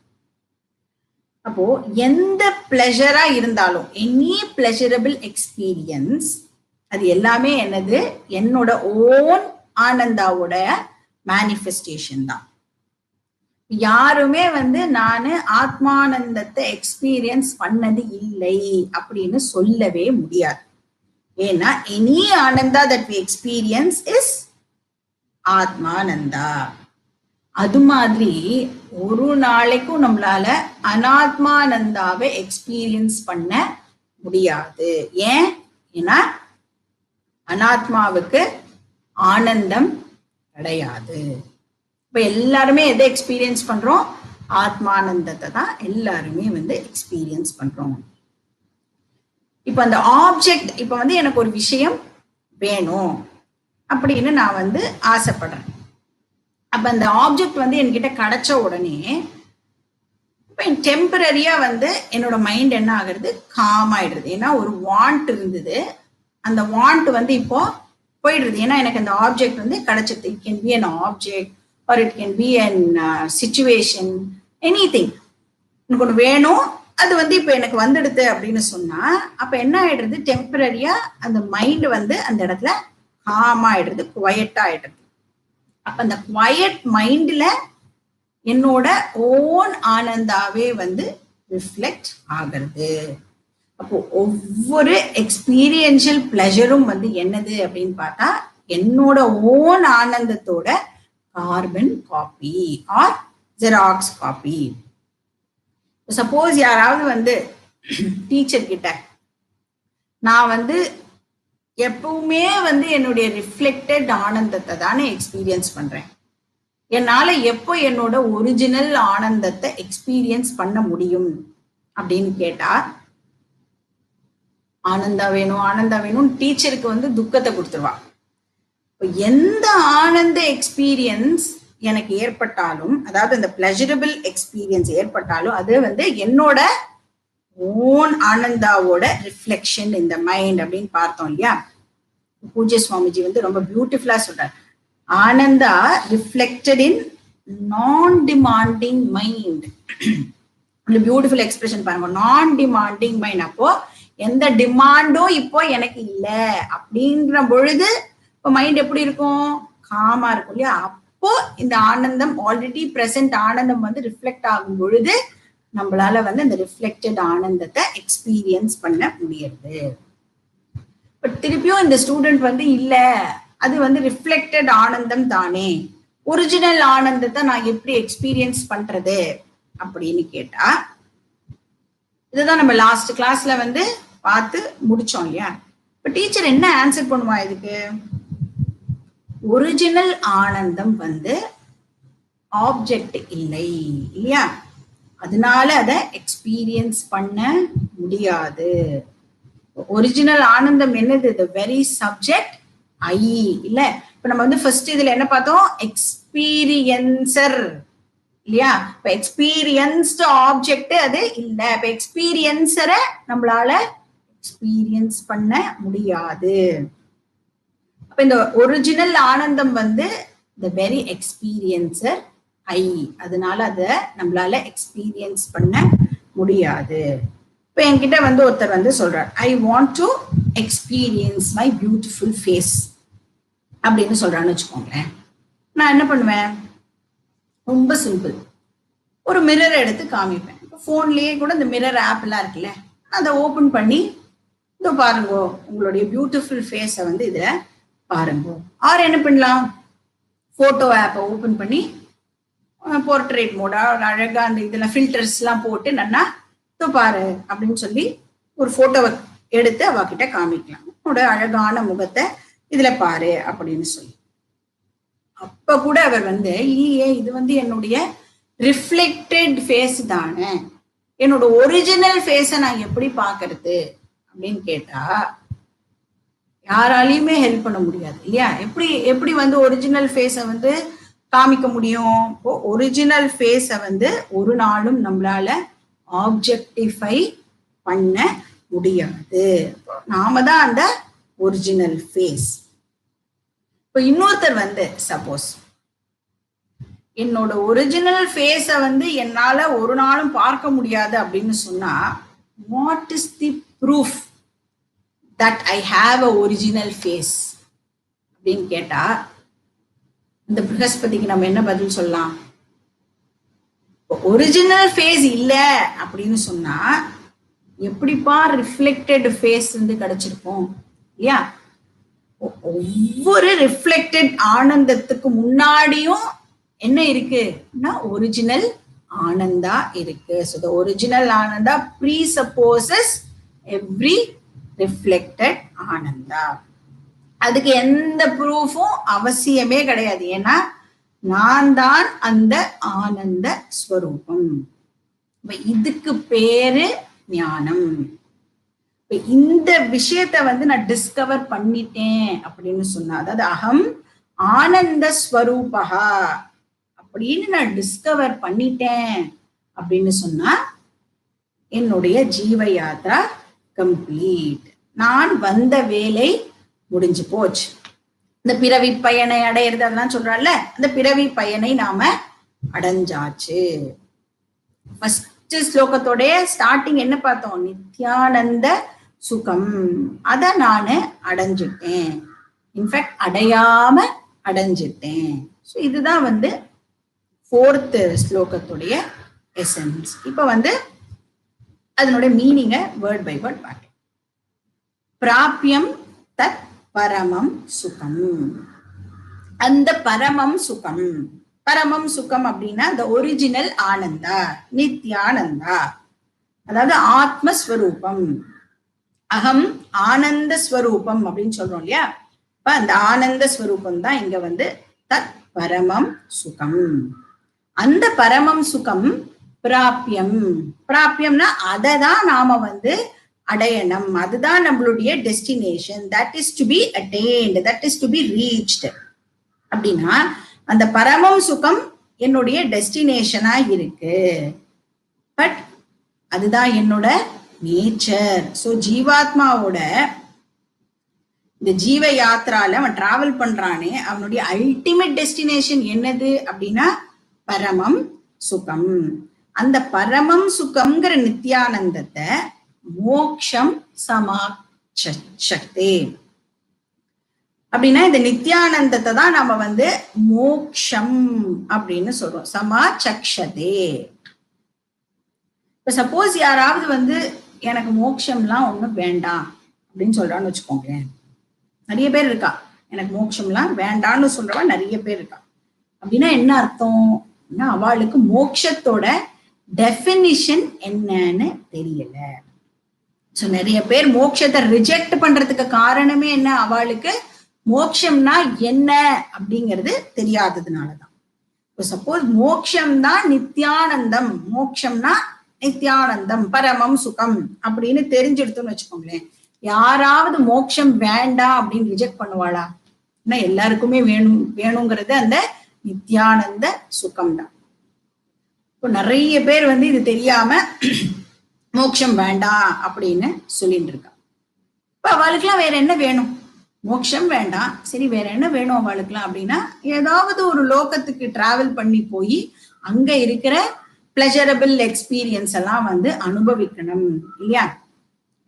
அப்போ எந்த பிளஷரா இருந்தாலும் எனி பிளஷரபிள் எக்ஸ்பீரியன்ஸ் அது எல்லாமே என்னது, என்னோட ஓன் ஆனந்தாவோட மேனிஃபெஸ்டேஷன் தான். யாருமே வந்து நானு ஆத்மானந்தத்தை எக்ஸ்பீரியன்ஸ் பண்ணது இல்லை அப்படின்னு சொல்லவே முடியாது. ஏன்னா எனி ஆனந்தா தட் வி எக்ஸ்பீரியன்ஸ் இஸ் ஆத்மானந்தா. அது மாதிரி ஒரு நாளைக்கும் நம்மளால அனாத்மானந்தாவை எக்ஸ்பீரியன்ஸ் பண்ண முடியாது. ஏன்? ஏன்னா அனாத்மாவுக்கு ஆனந்தம் கிடையாது. இப்ப எல்லாருமே எதை எக்ஸ்பீரியன்ஸ் பண்றோம்? ஆத்மானந்தத்தை தான் எல்லாருமே வந்து எக்ஸ்பீரியன்ஸ் பண்றோம். இப்ப அந்த ஆப்ஜெக்ட், இப்ப வந்து எனக்கு ஒரு விஷயம் வேணும் அப்படின்னு நான் வந்து ஆசைப்படுறேன். அப்ப அந்த ஆப்ஜெக்ட் வந்து என்கிட்ட கிடைச்ச உடனே இப்ப டெம்பரரியா வந்து என்னோட மைண்ட் என்ன ஆகுறது, காம் ஆயிடுறது. ஏன்னா ஒரு வாண்ட் இருந்தது, அந்த வாண்ட் வந்து இப்போ போயிடுறது. ஏன்னா எனக்கு அந்த ஆப்ஜெக்ட் வந்து கிடைச்சது. It can be an object or it can be an situation, anything. எனக்கு ஒன்று வேணும், அது வந்து இப்போ எனக்கு வந்துடுது அப்படின்னு சொன்னா அப்ப என்ன ஆயிடுறது, டெம்பரரியா அந்த மைண்ட் வந்து அந்த இடத்துல காம் ஆயிடுறது, குவயட்டா ஆயிடுறது. அப்ப அந்த குவயட் மைண்ட்ல என்னோட ஓன் ஆனந்தாவே வந்து ரிஃப்ளெக்ட் ஆகிறது. அப்போ ஒவ்வொரு எக்ஸ்பீரியன்ஷியல் பிளஷரும் வந்து என்னது அப்படின்னு பார்த்தா என்னோட ஓன் ஆனந்தத்தோட carbon copy or Xerox copy. Suppose யாராவது வந்து டீச்சர் கிட்ட நான் வந்து எப்பவுமே வந்து என்னுடைய ரிஃப்ளெக்டட் ஆனந்தத்தை தானே எக்ஸ்பீரியன்ஸ் பண்றேன், என்னால எப்போ என்னோட ஒரிஜினல் ஆனந்தத்தை எக்ஸ்பீரியன்ஸ் பண்ண முடியும் அப்படின்னு கேட்டா, ஆனந்தா வேணும் ஆனந்தா வேணும் டீச்சருக்கு வந்து துக்கத்தை கொடுத்துருவா. எந்த ஆனந்த எக்ஸ்பீரியன்ஸ் எனக்கு ஏற்பட்டாலும், அதாவது அந்த பிளஷரபிள் எக்ஸ்பீரியன்ஸ் ஏற்பட்டாலும் அது வந்து என்னோட ஓன் ஆனந்தாவோட ரிஃப்ளெக்ஷன் இந்த மைண்ட் அப்படின்னு பார்த்தோம் இல்லையா? பூஜ்ய சுவாமிஜி வந்து ரொம்ப பியூட்டிஃபுல்லா சொல்றாரு, ஆனந்தா ரிஃப்ளெக்டட் இன் நான் டிமாண்டிங் மைண்ட். பியூட்டிஃபுல் எக்ஸ்பிரஷன் பாருங்க, நான் டிமாண்டிங் மைண்ட். அப்போ எந்த டிமாண்டும் இப்போ எனக்கு இல்லை அப்படின்ற பொழுது இப்போ மைண்ட் எப்படி இருக்கும், காமா இருக்கும் இல்லையா? அப்போ இந்த ஆனந்தம் ஆல்ரெடி பிரசன்ட் ஆனந்தம் வந்து ரிஃப்ளெக்ட் ஆகும் பொழுது நம்மளால வந்து அந்த ரிஃப்ளெக்டட் ஆனந்தத்தை எக்ஸ்பீரியன்ஸ் பண்ண முடியாது. பட் திருப்பியும் இந்த ஸ்டூடெண்ட் வந்து இல்ல, அது வந்து ரிஃப்ளெக்டட் ஆனந்தம் தானே, ஒரிஜினல் ஆனந்தத்தை நான் எப்படி எக்ஸ்பீரியன்ஸ் பண்றது அப்படின்னு கேட்டா, இதுதான் நம்ம லாஸ்ட் கிளாஸ்ல வந்து பார்த்து முடிச்சோம் இல்லையா? இப்ப டீச்சர் என்ன ஆன்சர் பண்ணுவா இதுக்கு? ஒரிஜினல் ஆனந்தம் வந்து ஆப்ஜெக்ட் இல்லை இல்லையா, அதனால அதை எக்ஸ்பீரியன்ஸ் பண்ண முடியாது. ஒரிஜினல் ஆனந்தம் என்னது? the very subject I இல்ல. இப்ப நம்ம வந்து ஃபர்ஸ்ட் இதுல என்ன பார்த்தோம், எக்ஸ்பீரியன்சர் இல்லையா? இப்ப எக்ஸ்பீரியன்ஸ்டு ஆப்ஜெக்ட் அது இல்ல. இப்ப எக்ஸ்பீரியன்சரை நம்மளால எக்ஸ்பீரியன்ஸ் பண்ண முடியாது. அப்ப இந்த ஒரிஜினல் ஆனந்தம் வந்து த வெரி எக்ஸ்பீரியன்சர் ஐ, அதனால அதை நம்மளால எக்ஸ்பீரியன்ஸ் பண்ண முடியாது. இப்ப என்கிட்ட வந்து ஒருத்தர் வந்து சொல்றார், I want to experience my beautiful face அப்படின்னு சொல்றான்னு வச்சுக்கோங்களேன். நான் என்ன பண்ணுவேன், ரொம்ப சிம்பிள், ஒரு மிரர் எடுத்து காமிப்பேன். இப்போ ஃபோன்லேயே கூட இந்த மிரர் ஆப் எல்லாம் இருக்குல்ல, அதை ஓப்பன் பண்ணி இதோ பாருங்க உங்களுடைய பியூட்டிஃபுல் ஃபேஸை வந்து இதை பாருங்க. ஆர் என்ன பண்ணலாம், போட்டோ ஆப்பை ஓப்பன் பண்ணி போர்ட்ரேட் மோடா அழகா அந்த இதெல்லாம் ஃபில்டர்ஸ் எல்லாம் போட்டு நன்னா இதோ பாரு அப்படின்னு சொல்லி ஒரு போட்டோவை எடுத்து அவகிட்ட காமிக்கலாம், உன்னோட அழகான முகத்தை இதுல பாரு அப்படின்னு சொல்லி. அப்ப கூட அவர் வந்து இல்லையே இது வந்து என்னுடைய ரிஃப்ளெக்டட் ஃபேஸ் தானே, என்னோட ஒரிஜினல் ஃபேஸை நான் எப்படி பாக்குறது அப்படின்னு கேட்டா யாராலையுமே ஹெல்ப் பண்ண முடியாது இல்லையா. எப்படி எப்படி வந்து ஒரிஜினல் ஃபேஸை வந்து காமிக்க முடியும்? ஒரிஜினல் ஃபேஸை வந்து ஒரு நாளும் நம்மளால ஆப்ஜெக்டிஃபை பண்ண முடியாது. நாம தான் அந்த ஒரிஜினல் ஃபேஸ். இப்போ இன்னொருத்தர் வந்து சப்போஸ் என்னோட ஒரிஜினல் ஃபேஸை வந்து என்னால ஒரு நாளும் பார்க்க முடியாது அப்படின்னு சொன்னா, what is the proof that I have a original face அப்படின்னு கேட்டா இந்த ப்ரஹஸ்பதிக்கு நம்ம என்ன பதில் சொல்லலாம்? ஒரிஜினல் ஃபேஸ் இல்ல அப்படின்னு சொன்னா எப்படிப்பா ரிஃப்ளெக்டட் ஃபேஸ் வந்து கிடைச்சிருக்கும் இல்லையா. ஒவ்வொரு ரிஃப்ளெக்டட் ஆனந்தத்துக்கு முன்னாடியும் என்ன இருக்குன்னா ஒரிஜினல் ஆனந்தா இருக்கு. ஸோ த ஒரிஜினல் ஆனந்தா ப்ரீசப்போசஸ் எவ்ரி ரிஃப்ளெக்டட் ஆனந்தா. அதுக்கு எந்த ப்ரூஃபும் அவசியமே கிடையாது, ஏன்னா நான் தான் அந்த ஆனந்த ஸ்வரூபம். இதுக்கு பேரு ஞானம். இந்த விஷயத்த வந்து நான் டிஸ்கவர் பண்ணிட்டேன் அப்படின்னு சொன்னா, அதாவது அகம் ஆனந்த ஸ்வரூபகா அப்படின்னு நான் டிஸ்கவர் பண்ணிட்டேன் அப்படின்னு சொன்னா என்னுடைய ஜீவ யாத்ரா கம்ப்ளீட். நான் வந்த வேலை முடிஞ்சு போச்சு. இந்த பிறவி பயனை அடையிறது அதெல்லாம் சொல்றாள்ல, அந்த பிறவி பயனை நாம அடைஞ்சாச்சு. ஃபர்ஸ்ட் ஸ்லோகத்தோட ஸ்டார்டிங் என்ன பார்த்தோம்? நித்யானந்த சுகம். அத நானு அடைஞ்சிட்டேன், இன்ஃபேக்ட் அடையாம அடைஞ்சிட்டேன். ஸோ இதுதான் வந்து 4th ஸ்லோகத்துடைய எசன்ஸ். இப்ப வந்து அதனுடைய மீனிங்கை வேர்ட் பை வேர்ட் பார்க்கலாம். பிராபியம் தத் பரமம் சுகம். அந்த பரமம் சுகம், பரமம் சுகம் அப்படின்னா அந்த ஒரிஜினல் ஆனந்தா, நித்யானந்தா, அதாவது ஆத்மஸ்வரூபம். அகம் ஆனந்த ஸ்வரூபம் அப்படின்னு சொல்றோம் இல்லையா. இப்ப அந்த ஆனந்த ஸ்வரூபம் தான் இங்க வந்து தத் பரமம் சுகம். அந்த பரமம் சுகம் பிராபியம். பிராபியம்னா அதை தான் நாம வந்து அடையணும், அதுதான் நம்மளுடைய destination. That is to be attained, that is to be reached. அப்படின்னா அந்த பரமம் சுகம் என்னுடைய டெஸ்டினேஷனா இருக்கு. பட் அதுதான் என்னோட நேச்சர். ஸோ ஜீவாத்மாவோட இந்த ஜீவ யாத்திரால அவன் டிராவல் பண்றானே, அவனுடைய அல்டிமேட் டெஸ்டினேஷன் என்னது அப்படின்னா பரமம் சுகம். அந்த பரமம் சுகம்ங்கிற நித்யானந்தத்தை மோக்ஷம் சமாச்சக்தே அப்படின்னா இந்த நித்யானந்தத்தை தான் நாம வந்து மோக்ஷம் அப்படின்னு சொல்றோம். சமாச்சக்ஷதே. இப்ப சப்போஸ் யாராவது வந்து எனக்கு மோக்ஷம்லாம் ஒண்ணும் வேண்டாம் அப்படின்னு சொல்றான்னு வச்சுக்கோங்களேன். நிறைய பேர் இருக்கா, எனக்கு மோட்சம்லாம் வேண்டான்னு சொல்றவா நிறைய பேர் இருக்கா. அப்படின்னா என்ன அர்த்தம்? அவளுக்கு மோட்சத்தோட டெஃபினிஷன் என்னன்னு தெரியல. சோ நிறைய பேர் மோட்சத்தை ரிஜெக்ட் பண்றதுக்கு காரணமே என்ன? அவளுக்கு மோட்சம்னா என்ன அப்படிங்கிறது தெரியாததுனாலதான். இப்போ சப்போஸ் மோட்சம் தான் நித்யானந்தம், மோட்சம்னா நித்யானந்தம் பரமம் சுகம் அப்படின்னு தெரிஞ்செடுத்தோம்னு வச்சுக்கோங்களேன், யாராவது மோட்சம் வேண்டாம் அப்படின்னு ரிஜெக்ட் பண்ணுவாளா? ஏன்னா எல்லாருக்குமே வேணுங்கிறது அந்த நித்யானந்த சுகம் தான். இப்போ நிறைய பேர் வந்து இது தெரியாம மோட்சம் வேண்டாம் அப்படின்னு சொல்லிட்டு இருக்கா. இப்ப அவளுக்குலாம் வேற என்ன வேணும்? மோட்சம் வேண்டாம், சரி வேற என்ன வேணும் அவளுக்குலாம் அப்படின்னா, ஏதாவது ஒரு லோகத்துக்கு டிராவல் பண்ணி போய் அங்க இருக்கிற பிளஷரபிள் எக்ஸ்பீரியன்ஸ் எல்லாம் வந்து அனுபவிக்கணும் இல்லையா,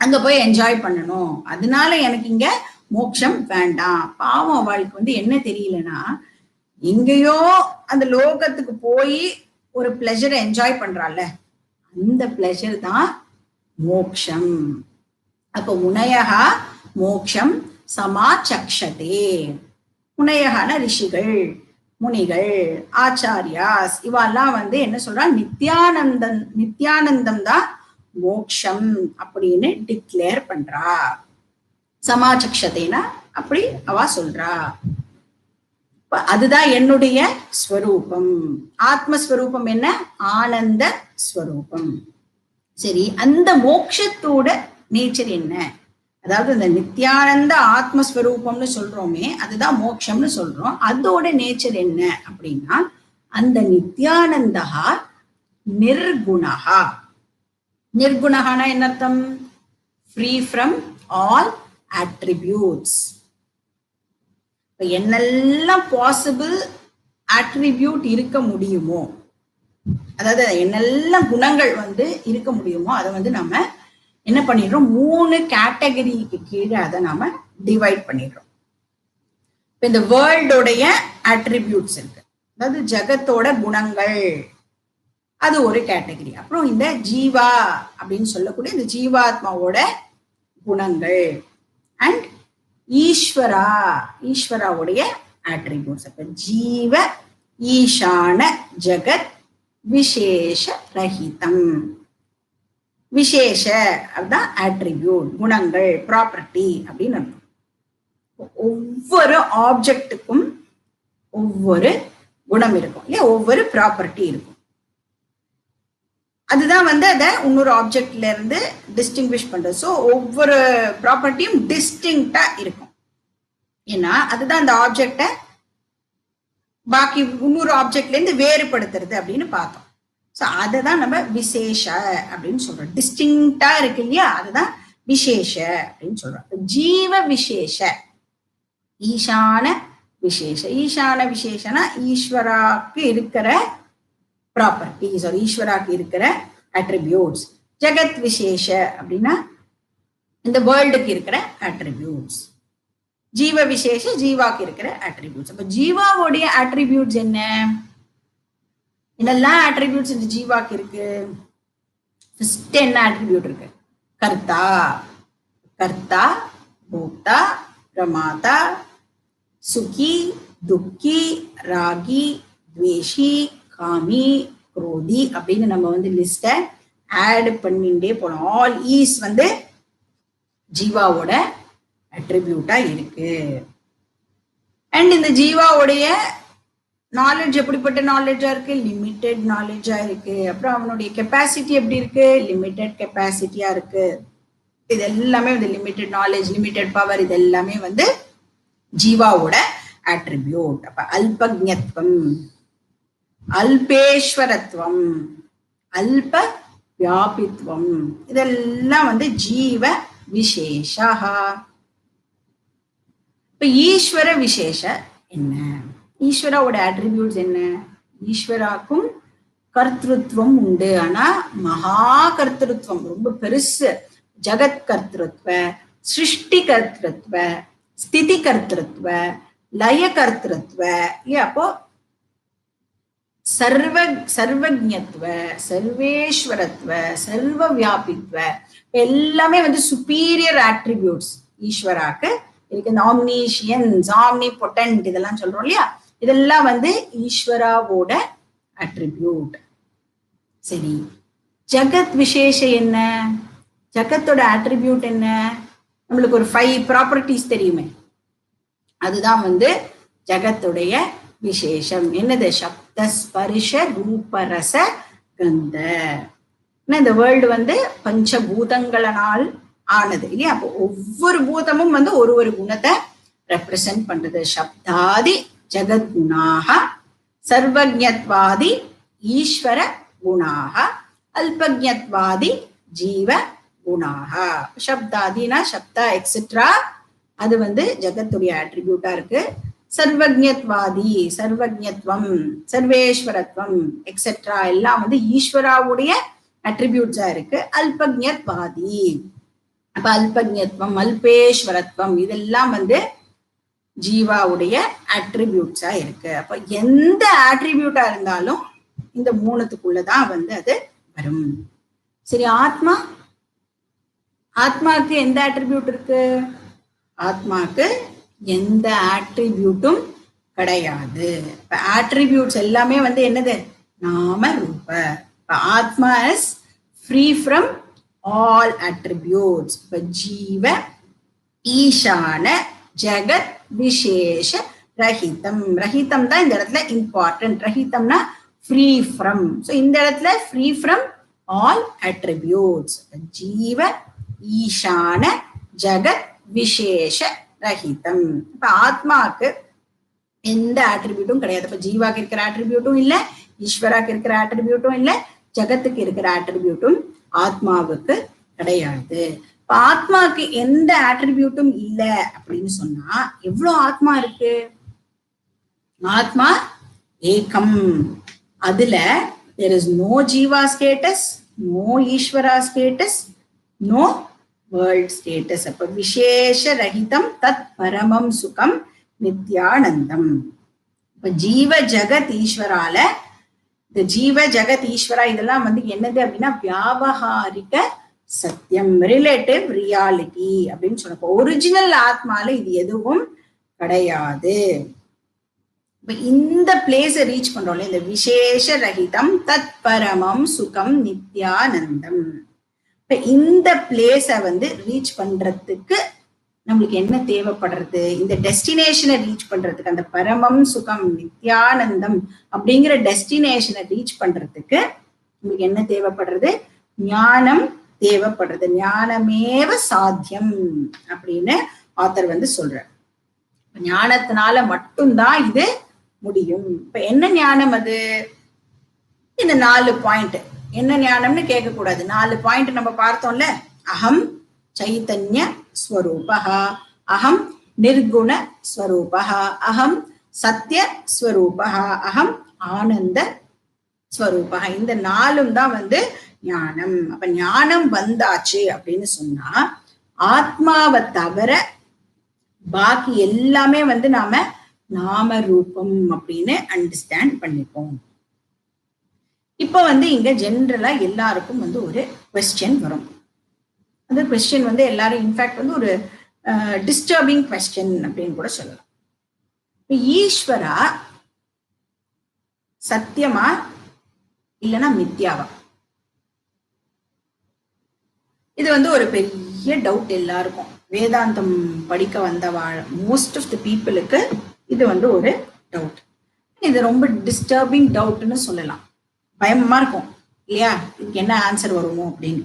அங்க போய் என்ஜாய் பண்ணணும். அதனால எனக்கு இங்க மோட்சம் வேண்டாம். பாவம் அவளுக்கு வந்து என்ன தெரியலன்னா, எங்கேயோ அந்த லோகத்துக்கு போய் ஒரு பிளஷரை என்ஜாய் பண்றாள், அந்த பிளஷர் தான் மோக்ஷம். அப்போ முனையகா மோக்ஷம் சமாச்சக்ஷதே. முனையகான ரிஷிகள், முனிகள், ஆச்சாரியாஸ் இவெல்லாம் வந்து என்ன சொல்றா, நித்யானந்தம் தான் மோக்ஷம் அப்படின்னு டிக்ளேர் பண்றா. சமாச்சக்ஷதேனா அப்படி அவ சொல்றா. அதுதான் என்னுடைய ஸ்வரூபம். ஆத்மஸ்வரூபம் என்ன? ஆனந்த ஸ்வரூபம். சரி, அந்த மோட்சத்தோட நேச்சர் என்ன? அதாவது இந்த நித்யானந்த ஆத்மஸ்வரூபம்னு சொல்றோமே, அதுதான் மோட்சம்னு சொல்றோம். அதோட நேச்சர் என்ன அப்படின்னா, அந்த நித்யானந்தா நிர்குணஹா. நிர்குணஹானா என்ன அர்த்தம்? Free from all attributes. என்னெல்லாம் பாசிபிள் அட்ரிபியூட் இருக்க முடியுமோ, அதாவது என்னெல்லாம் குணங்கள் வந்து இருக்க முடியுமோ, அதை வந்து நம்ம என்ன பண்ணிடுறோம், 3 கேட்டகரிக்கு கீழே அதை நாம டிவைட் பண்ணிடுறோம். இப்ப இந்த வேர்ல்டோடைய அட்ரிபியூட்ஸ் இருக்கு, அதாவது ஜகத்தோட குணங்கள், அது ஒரு கேட்டகரி. அப்புறம் இந்த ஜீவா அப்படின்னு சொல்லக்கூடிய இந்த ஜீவாத்மாவோட குணங்கள், அண்ட் ஈஸ்வரா, ஈஸ்வராவுடைய அட்ரிபியூட்ஸ். அப்ப ஜீவ ஈசான ஜகத் விசேஷ ரஹிதம். விசேஷ அதுதான் அட்ரிபியூட், குணங்கள், ப்ராப்பர்ட்டி அப்படின்னு அர்த்தம். ஒவ்வொரு ஆப்ஜெக்டுக்கும் ஒவ்வொரு குணம் இருக்கும் இல்லையா, ஒவ்வொரு ப்ராப்பர்ட்டி இருக்கும். அதுதான் வந்து அதை இன்னொரு ஆப்ஜெக்ட்ல இருந்து டிஸ்டிங்விஷ் பண்றது. ஸோ ஒவ்வொரு ப்ராப்பர்ட்டியும் டிஸ்டிங்க்டா இருக்கும். ஏன்னா அதுதான் அந்த ஆப்ஜெக்டை பாக்கி இன்னொரு ஆப்ஜெக்ட்ல இருந்து வேறுபடுத்துறது அப்படின்னு பார்த்தோம். ஸோ அதை தான் நம்ம விசேஷ அப்படின்னு சொல்றோம். டிஸ்டிங்க்டா இருக்கு இல்லையா, அதுதான் விசேஷ அப்படின்னு சொல்றோம். ஜீவ விசேஷ, ஈசான விசேஷ. ஈசான விசேஷனா ஈஸ்வராக்கு இருக்கிற ப்ராப்பர்ட்டிஸ், ஈஸ்வராக்கு இருக்கிற அட்ரிபியூட்ஸ். ஜெகத் விசேஷ அப்படின்னா இந்த வேர்ல்டுக்கு இருக்கிற அட்ரிபியூட்ஸ். ஜீவ விசேஷ ஜீவாக்கு இருக்கிற அட்ரிபியூட்ஸ். அப்ப ஜீவாவுடைய அட்ரிபியூட்ஸ் என்ன? என்னெல்லாம் அட்ரிபியூட்ஸ் இந்த ஜீவாக்கு இருக்கு? ஃபர்ஸ்ட் என்ன அட்ரிபியூட் இருக்கு? கர்த்தா. கர்த்தா, போக்தா, பிரமாதா, சுகி, துக்கி, ராகி, துவேஷி, காமி, குரோதி அப்படின்னு நம்ம வந்து லிஸ்ட ஆட் பண்ணிட்டே போனோம். ஆல் ஈஸ் வந்து ஜீவாவோட அட்ரிபியூட்டா இருக்கு. அண்ட் இந்த ஜீவாவுடைய நாலேஜ் எப்படிப்பட்ட நாலேஜா இருக்கு? லிமிட்டெட் நாலேஜா இருக்கு. அப்புறம் அவனுடைய கெப்பாசிட்டி எப்படி இருக்கு? லிமிட்டெட் கெப்பாசிட்டியா இருக்கு. இது எல்லாமே வந்து லிமிட்டெட் நாலேஜ், லிமிட்டெட் பவர், இது எல்லாமே வந்து ஜீவாவோட அட்ரிபியூட். அப்ப அல்பஜ்ஞத்வம், அல்பேஸ்வரத்துவம், அல்ப வியாபித்வம், இதெல்லாம் வந்து ஜீவ விசேஷா. இப்ப ஈஸ்வர விசேஷ என்ன? ஈஸ்வராவோட அட்ரிபியூட்ஸ் என்ன? ஈஸ்வராக்கும் கர்த்திருவம் உண்டு, ஆனா மகா கர்த்திருவம், ரொம்ப பெருசு. ஜகத் கர்த்திருவ, சிருஷ்டி கர்த்திருவ, ஸ்திதி கர்த்திருவ, லய கர்த்திருவ இல்லையா. அப்போ சர்வஜத்வ, சர்வேஸ்வரத்வ, சர்வ வியாபித்வ எல்லாமே வந்து சுப்பீரியர் அட்ரிபியூட்ஸ் ஈஸ்வராக்கு இருக்கு. இந்த ஆம்னிஷியன்ஸ், ஆம்னி பொட்டன்ட் இதெல்லாம் சொல்றோம் இல்லையா, இதெல்லாம் வந்து ஈஸ்வராவோட அட்ரிபியூட். சரி, ஜகத் விசேஷ என்ன? ஜகத்தோட அட்ரிபியூட் என்ன? நம்மளுக்கு ஒரு 5 ப்ராப்பர்ட்டிஸ் தெரியுமே, அதுதான் வந்து ஜகத்துடைய விசேஷம். என்னது? சப்த ஸ்பர்ஷ ரூபரச கந்த. இந்த வேர்ல்டு வந்து பஞ்சபூதங்களால் ஆனது இல்லையா. அப்போ ஒவ்வொரு பூதமும் வந்து ஒரு ஒரு குணத்தை ரெப்ரசன்ட் பண்றது. சப்தாதி ஜகத் குணாக, சர்வஜத்வாதி ஈஸ்வர குணாக, அல்பஜத்வாதி ஜீவ குணாக. சப்தாதினா சப்தா எக்ஸெட்ரா, அது வந்து ஜகத்துடைய ஆட்ரிபியூட்டா இருக்கு. சர்வஜத்வாதி, சர்வஜத்வம், சர்வேஸ்வரத்வம் எக்ஸெட்ரா எல்லாம் வந்து ஈஸ்வராவுடைய அட்ரிபியூட்ஸா இருக்கு. அல்பஜத்வாதி, அப்ப அல்பஜத்வம், அல்பேஸ்வரத்வம் இதெல்லாம் வந்து ஜீவாவுடைய அட்ரிபியூட்ஸா இருக்கு. அப்ப எந்த ஆட்ரிபியூட்டா இருந்தாலும் இந்த மூணுத்துக்குள்ளதான் வந்து அது வரும். சரி, ஆத்மா, ஆத்மாவுக்கு எந்த ஆட்ரிபியூட் இருக்கு? ஆத்மாக்கு எந்த ஆட்ரிபியூட்டும் கிடையாது. இப்ப ஆட்ரிபியூட்ஸ் எல்லாமே வந்து என்னது? நாம ரூப. இப்ப ஆத்மா is free from all attributes. இப்ப ஜீவ ஈசான ஜெகத் விசேஷ ரஹிதம். ரஹிதம் தான் இந்த இடத்துல இம்பார்ட்டன்ட். ரஹிதம்னா ஃப்ரீ ஃப்ரம். ஸோ இந்த இடத்துல ஃப்ரீ ஃப்ரம் ஆல் அட்ரிபியூட்ஸ். ஜீவ ஈசான ஜெகத் விசேஷ ரஹிதம். இப்ப ஆத்மாக்கு எந்த ஆட்ரிபியூட்டும் கிடையாது. இப்ப ஜீவாக்கு இருக்கிற ஆட்ரிபியூட்டும் இல்லை, ஈஸ்வராக்கு இருக்கிற ஆட்ரிபியூட்டும் இல்லை, ஜகத்துக்கு இருக்கிற ஆட்ரிபியூட்டும் ஆத்மாவுக்கு கிடையாது. இப்ப ஆத்மாக்கு எந்த ஆட்ரிபியூட்டும் இல்லை அப்படின்னு சொன்னா எவ்வளவு ஆத்மா இருக்கு? ஆத்மா ஏகம். அதுல there is no Jeeva status, no ஈஸ்வரா ஸ்டேட்டஸ், no வேர்ல்ட் ஸ்டேட்டஸ். அப்ப விசேஷ ரஹிதம் தத் பரமம் சுகம் நித்யானந்தம். இப்ப ஜீவ ஜகத் ஈஸ்வரால, இந்த ஜீவ ஜகத் ஈஸ்வரா இதெல்லாம் வந்து என்னது அப்படின்னா வியாபகாரிக சத்தியம், ரிலேட்டிவ் ரியாலிட்டி அப்படின்னு சொன்னப்போ ஒரிஜினல் ஆத்மால இது எதுவும் கிடையாது. இப்ப இந்த பிளேஸை ரீச் பண்றோம்ல, இந்த விசேஷ ரஹிதம் தத் பரமம் சுகம் நித்யானந்தம். இப்ப இந்த பிளேஸை வந்து ரீச் பண்றதுக்கு நம்மளுக்கு என்ன தேவைப்படுறது? இந்த டெஸ்டினேஷனை ரீச் பண்றதுக்கு, அந்த பரமம் சுகம் நித்யானந்தம் அப்படிங்கிற டெஸ்டினேஷனை ரீச் பண்றதுக்கு நம்மளுக்கு என்ன தேவைப்படுறது? ஞானம் தேவைப்படுறது. ஞானமேவ சாத்தியம் அப்படின்னு ஆத்தர் வந்து சொல்றார். ஞானத்தினால மட்டும்தான் இது முடியும். இப்ப என்ன ஞானம் அது? இந்த 4 பாயிண்ட். என்ன ஞானம்னு கேட்க கூடாது. 4 பாயிண்ட் நம்ம பார்த்தோம்ல. அகம் சைத்தன்ய ஸ்வரூபஹ, அகம் நிர்குண ஸ்வரூபஹ, அகம் சத்ய ஸ்வரூபஹ, அகம் ஆனந்த ஸ்வரூபஹ. இந்த 4ம் தான் வந்து ஞானம். அப்ப ஞானம் வந்தாச்சு அப்படின்னு சொன்னா ஆத்மாவை தவிர பாக்கி எல்லாமே வந்து நாம ரூபம் அப்படின்னு அண்டர்ஸ்டாண்ட் பண்ணிப்போம். இப்ப வந்து இங்க ஜென்ரலா எல்லாருக்கும் வந்து ஒரு கொஸ்டின் வரும். அந்த கொஸ்டின் வந்து எல்லாரும் இன்ஃபேக்ட் வந்து ஒரு டிஸ்டர்பிங் கொஸ்டின் அப்படின்னு கூட சொல்லலாம். ஈஸ்வரா சத்தியமா இல்லைன்னா மித்யாவா? இது வந்து ஒரு பெரிய டவுட் எல்லாருக்கும். வேதாந்தம் படிக்க வந்தவா மோஸ்ட் ஆஃப் தி பீப்புளுக்கு இது வந்து ஒரு டவுட். இது ரொம்ப டிஸ்டர்பிங் டவுட்னு சொல்லலாம். பயமா இருக்கும் இல்லையா? இதுக்கு என்ன ஆன்சர் வருமோ அப்படின்னு.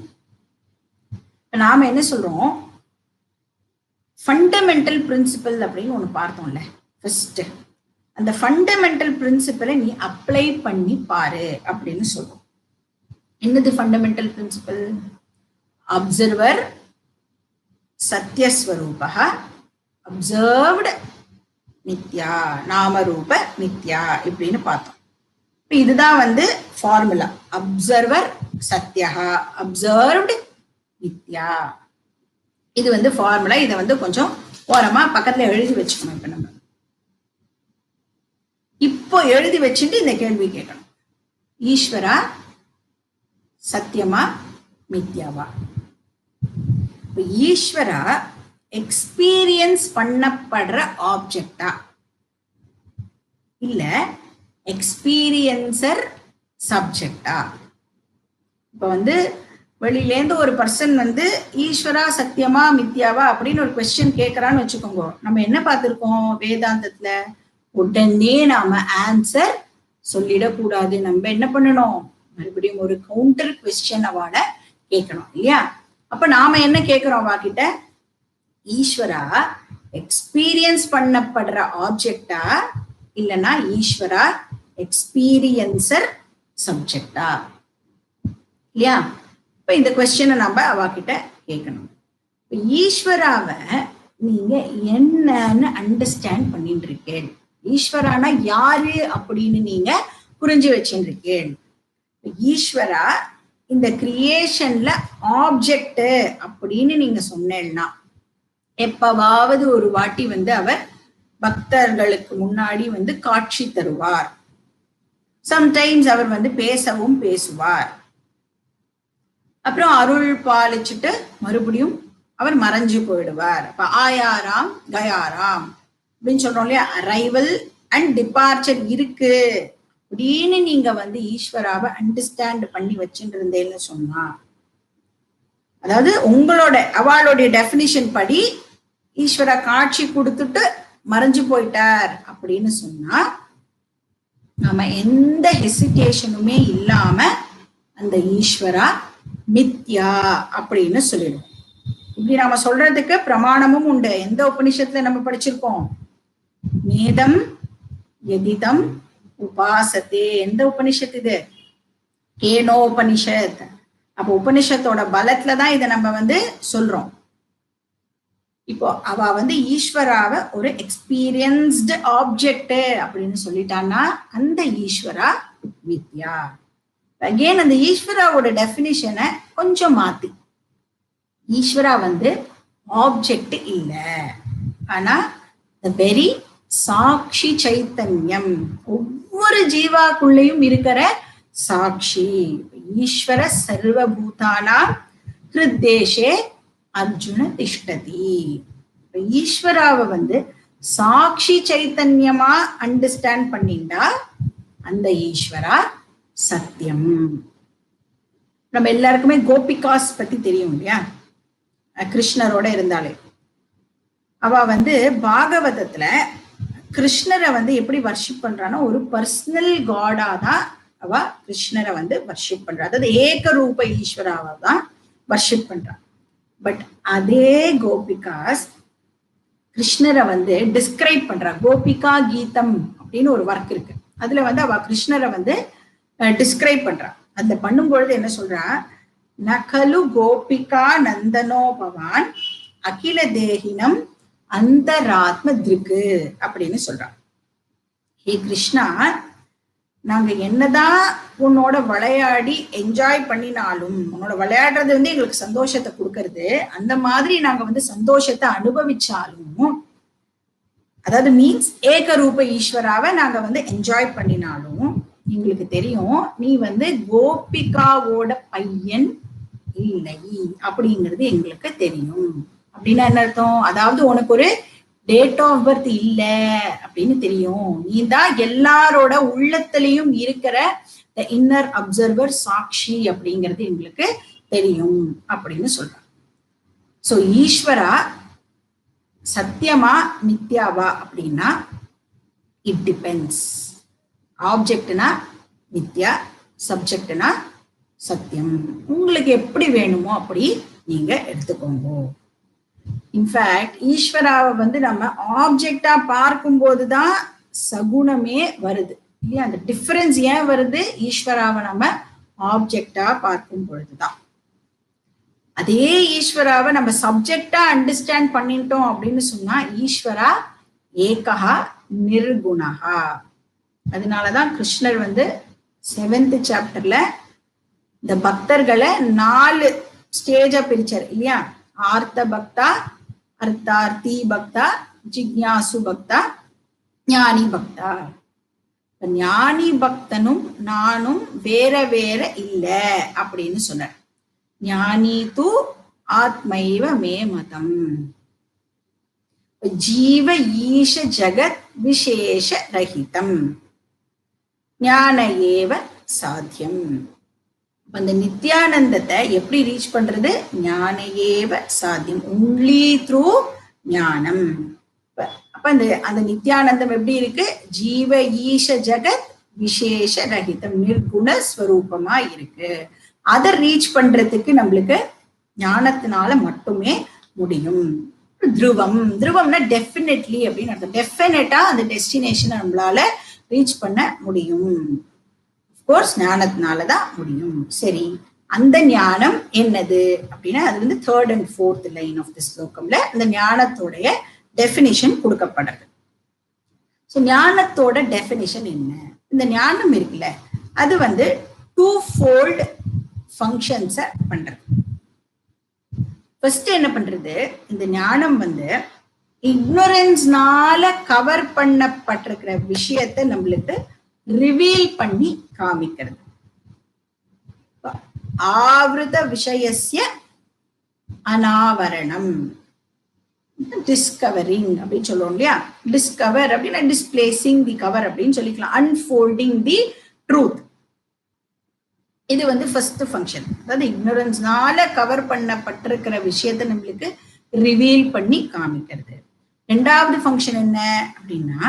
நாம என்ன சொல்றோம்? ஃபண்டமெண்டல் பிரின்சிபல் அப்படின்னு ஒண்ணு பார்த்தோம்ல ஃபர்ஸ்ட். அந்த ஃபண்டமெண்டல் பிரின்சிபலை நீ அப்ளை பண்ணி பாரு அப்படின்னு சொல்றோம். என்னது ஃபண்டமெண்டல் பிரின்சிபல்? அப்சர்வர் சத்யஸ்வரூபஹ, அப்சர்வ்டு நித்யா, நாமரூப நித்யா இப்படின்னு பார்த்தோம். இதுதான் வந்து ஃபார்முலா. அப்சர்வர் சத்யஹா, அப்சர்வ்டு நித்யா. இது வந்து ஃபார்முலா. இதை வந்து கொஞ்சம் ஓரமா பக்கத்துல எழுதி வச்சுக்கணும். இப்ப நம்ம இப்போ எழுதி வச்சுட்டு இந்த கேள்வி கேட்கணும். ஈஸ்வரா சத்தியமா மித்யாவா? ஈஸ்வரா எக்ஸ்பீரியன்ஸ் பண்ணப்படுற ஆப்ஜெக்டா இல்ல எக்ஸ்பீரியன்சர் சப்ஜெக்டா? இப்ப வந்து வெளியிலேருந்து ஒரு பர்சன் வந்து ஈஸ்வரா சத்தியமா மித்யாவா அப்படின்னு ஒரு கொஸ்டின் கேட்கறான்னு வச்சுக்கோங்க. நம்ம என்ன பார்த்திருக்கோம் வேதாந்தத்துல? உடனே நாம ஆன்சர் சொல்லிடக்கூடாது. நம்ம என்ன பண்ணணும்? மறுபடியும் ஒரு கவுண்டர் கொஸ்டின் அவள கேட்கணும் இல்லையா? அப்ப நாம என்ன கேட்கிறோம் அவகிட்ட? ஈஸ்வரா எக்ஸ்பீரியன்ஸ் பண்ணப்படுற ஆப்ஜெக்டா இல்லைன்னா ஈஸ்வரா எக்ஸ்பீரியன்சர் சப்ஜெக்டா இல்லையா? இப்ப இந்த கொஸ்டினை நம்ம அவகிட்ட கேட்கணும். ஈஸ்வராவை நீங்க என்னன்னு அண்டர்ஸ்டாண்ட் பண்ணிட்டு இருக்கேன். ஈஸ்வரானா யாரு அப்படின்னு நீங்க புரிஞ்சு வச்சுருக்கேன். ஈஸ்வரா இந்த கிரியேஷன்ல ஆப்ஜெக்ட் அப்படின்னு நீங்க சொன்னேன்னா எப்பவாவது ஒரு வாட்டி அவர் பக்தர்களுக்கு முன்னாடி காட்சி தருவார். சம்டைம்ஸ் அவர் பேசவும் பேசுவார். அப்புறம் அருள் பாலிச்சுட்டு மறுபடியும் அவர் மறைஞ்சு போயிடுவார். அப்ப ஆயாராம் கயாராம் அப்படின்னு சொல்றோம் இல்லையா, அரைவல் அண்ட் டிபார்ச்சர் இருக்கு அப்படின்னு நீங்க ஈஸ்வராவை அண்டர்ஸ்டாண்ட் பண்ணி வச்சுட்டு இருந்தேன்னு சொன்னா, அதாவது அவளுடைய டெபினிஷன் படி ஈஸ்வரா காட்சி கொடுத்துட்டு மறைஞ்சு போயிட்டார் அப்படின்னு சொன்னா, நாம எந்த ஹெசிடேஷனுமே இல்லாம அந்த ஈஸ்வரா மித்யா அப்படின்னு சொல்லிடுவோம். இப்படி நாம சொல்றதுக்கு பிரமாணமும் உண்டு. எந்த உபனிஷத்துல நம்ம படிச்சிருக்கோம்? மேதம் எதிதம் உபாசத்தே. எந்த உபனிஷத் இது? கேனோ உபனிஷத். அப்ப உபனிஷத்தோட பலத்துலதான் இதை நம்ம சொல்றோம். இப்போ அவ ஈஸ்வராவை ஒரு எக்ஸ்பீரியன்ஸ்டு ஆப்ஜெக்ட் அப்படின்னு சொல்லிட்டான்னா அந்த ஈஸ்வரா வித்யா. அகெயின் அந்த ஈஸ்வராவோட டெபினிஷனை கொஞ்சம் மாத்தி, ஈஸ்வரா ஆப்ஜெக்ட் இல்ல, ஆனா வெரி சாட்சி சைத்தன்யம், ஒவ்வொரு ஜீவாக்குள்ளேயும் இருக்கிற சாட்சி. ஈஸ்வர சர்வபூதானா ஹிருத்தேஷே அர்ஜுன திஷ்டதி. ஈஸ்வராவை சாட்சி சைத்தன்யமா அண்டர்ஸ்டாண்ட் பண்ணிண்டா அந்த ஈஸ்வரா சத்தியம். நம்ம எல்லாருக்குமே கோபிகாஸ் பத்தி தெரியும் இல்லையா? கிருஷ்ணரோட இருந்தாலே அவ பாகவதத்துல கிருஷ்ணரை எப்படி வர்ஷிப் பண்றான்னா ஒரு பர்சனல் காடா தான் அவ கிருஷ்ணரை வர்ஷிப் பண்றா. அதாவது ஏக ரூப ஈஸ்வராவை தான் வர்ஷிப் பண்றா. பட் அதே கோபிகாஸ் கிருஷ்ணரை டிஸ்கிரைப் பண்றா. கோபிகா கீதம் அப்படின்னு ஒரு ஒர்க் இருக்கு. அதுல அவ கிருஷ்ணரை டிஸ்கிரைப் பண்றா. அந்த பண்ணும்பொழுது என்ன சொல்றா? நகலு கோபிகா நந்தனோ பவான் அகில தேகினம் அந்தராத்ம திருக்கு அப்படின்னு சொல்றான். ஹே கிருஷ்ணா, நாங்க என்னதான் உன்னோட விளையாடி என்ஜாய் பண்ணினாலும், உன்னோட விளையாடுறது எங்களுக்கு சந்தோஷத்தை கொடுக்கறது, அந்த மாதிரி நாங்க சந்தோஷத்தை அனுபவிச்சாலும், அதாவது மீன்ஸ் ஏகரூப ஈஸ்வராவை நாங்க என்ஜாய் பண்ணினாலும் எங்களுக்கு தெரியும் நீ கோபிகாவோட பையன் இல்லை அப்படிங்கிறது எங்களுக்கு தெரியும். அப்படின்னா என்ன அர்த்தம்? அதாவது உனக்கு ஒரு டேட் ஆஃப் பர்த் இல்ல அப்படின்னு தெரியும். நீ தான் எல்லாரோட உள்ளத்திலையும் இருக்கிற இன்னர் அப்சர்வர் சாட்சி அப்படிங்கிறது எங்களுக்கு தெரியும் அப்படின்னு சொல்றான். சோ ஈஸ்வரா சத்தியமா மித்யாவா அப்படின்னா இட் டிபெண்ட்ஸ். ஆப்ஜெக்ட்னா மித்யா, சப்ஜெக்ட்னா சத்தியம். உங்களுக்கு எப்படி வேணுமோ அப்படி நீங்க எடுத்துக்கோங்க. இன்ஃபேக்ட் ஈஸ்வராவை நம்ம ஆப்ஜெக்டா பார்க்கும் போதுதான் சகுணமே வருது இல்லையா? அந்த டிஃபரன்ஸ் ஏன் வருது? ஈஸ்வராவை நம்ம ஆப்ஜெக்டா பார்க்கும் பொழுதுதான். அதே ஈஸ்வராவை நம்ம சப்ஜெக்டா அண்டர்ஸ்டாண்ட் பண்ணிட்டோம் அப்படின்னு சொன்னா ஈஸ்வரா ஏகஹா நிர்குணஹா. அதனாலதான் கிருஷ்ணர் 7th சாப்டர்ல இந்த பக்தர்களை 4 ஸ்டேஜா பிரிச்சார் இல்லையா? ஆர்த்த பக்தா, அர்த்தார்த்தி பக்தா, ஜிக்ஞாசு பக்தா, ஞானி பக்தா. ஞானி பக்தனும் நானும் வேற வேற இல்ல அப்படின்னு சொன்னார். ஞானி தூ ஆத்மைவ மே மதம், ஜீவ ஈஷ ஜகத் விசேஷ ரஹிதம், ஞான ஏவ சாத்தியம். அந்த நித்யானந்தத்தை எப்படி ரீச் பண்றது? ஞான ஏவ சாத்தியம், ஒன்லி த்ரூ ஞானம். அப்ப அந்த நித்யானந்தம் எப்படி இருக்கு? ஜீவ ஈஷ ஜகத் விசேஷ ரஹிதம், நிர்குண ஸ்வரூபமா இருக்கு. அதை ரீச் பண்றதுக்கு நம்மளுக்கு ஞானத்தினால மட்டுமே முடியும். துருவம், துருவம்னா டெஃபினெட்லி அப்படின்னு அர்த்தம். டெஃபினட்டா அந்த டெஸ்டினேஷனை நம்மளால ரீச் பண்ண முடியும். கோர்ஸ் ஞானத்தினாலதான் முடியும். சரி, அந்த ஞானம் என்னது அப்படின்னா அது வந்து 3rd and 4th line of the ஸ்லோகம்ல அந்த ஞானத்தோடைய டெஃபினிஷன் கொடுக்கப்படுறது. ஸோ ஞானத்தோட டெஃபினிஷன் என்ன? இந்த ஞானம் இருக்குல்ல அது வந்து 2-fold ஃபங்க்ஷன்ஸை பண்றது. ஃபர்ஸ்ட் என்ன பண்றது, இந்த ஞானம் வந்து இக்னோரன்ஸ்னால கவர் பண்ணப்பட்டிருக்கிற விஷயத்தை நம்மளுக்கு ரிவீல் பண்ணி காமிக்கிறது. ஆவிருத விஷயஸ்ய அனாவரணம், டிஸ்கவரிங் அப்படின்னு சொல்லுவோம் இல்லையா. டிஸ்கவர் அப்படின்னா டிஸ்பிளேசிங் தி கவர் அப்படின்னு சொல்லிக்கலாம். அன்ஃபோல்டிங் தி ட்ரூத். இது வந்து ஃபர்ஸ்ட் ஃபங்க்ஷன். அதாவது இக்னோரன்ஸ்னால கவர் பண்ணப்பட்டிருக்கிற விஷயத்தை நம்மளுக்கு ரிவீல் பண்ணி காமிக்கிறது. ரெண்டாவது ஃபங்க்ஷன் என்ன அப்படின்னா,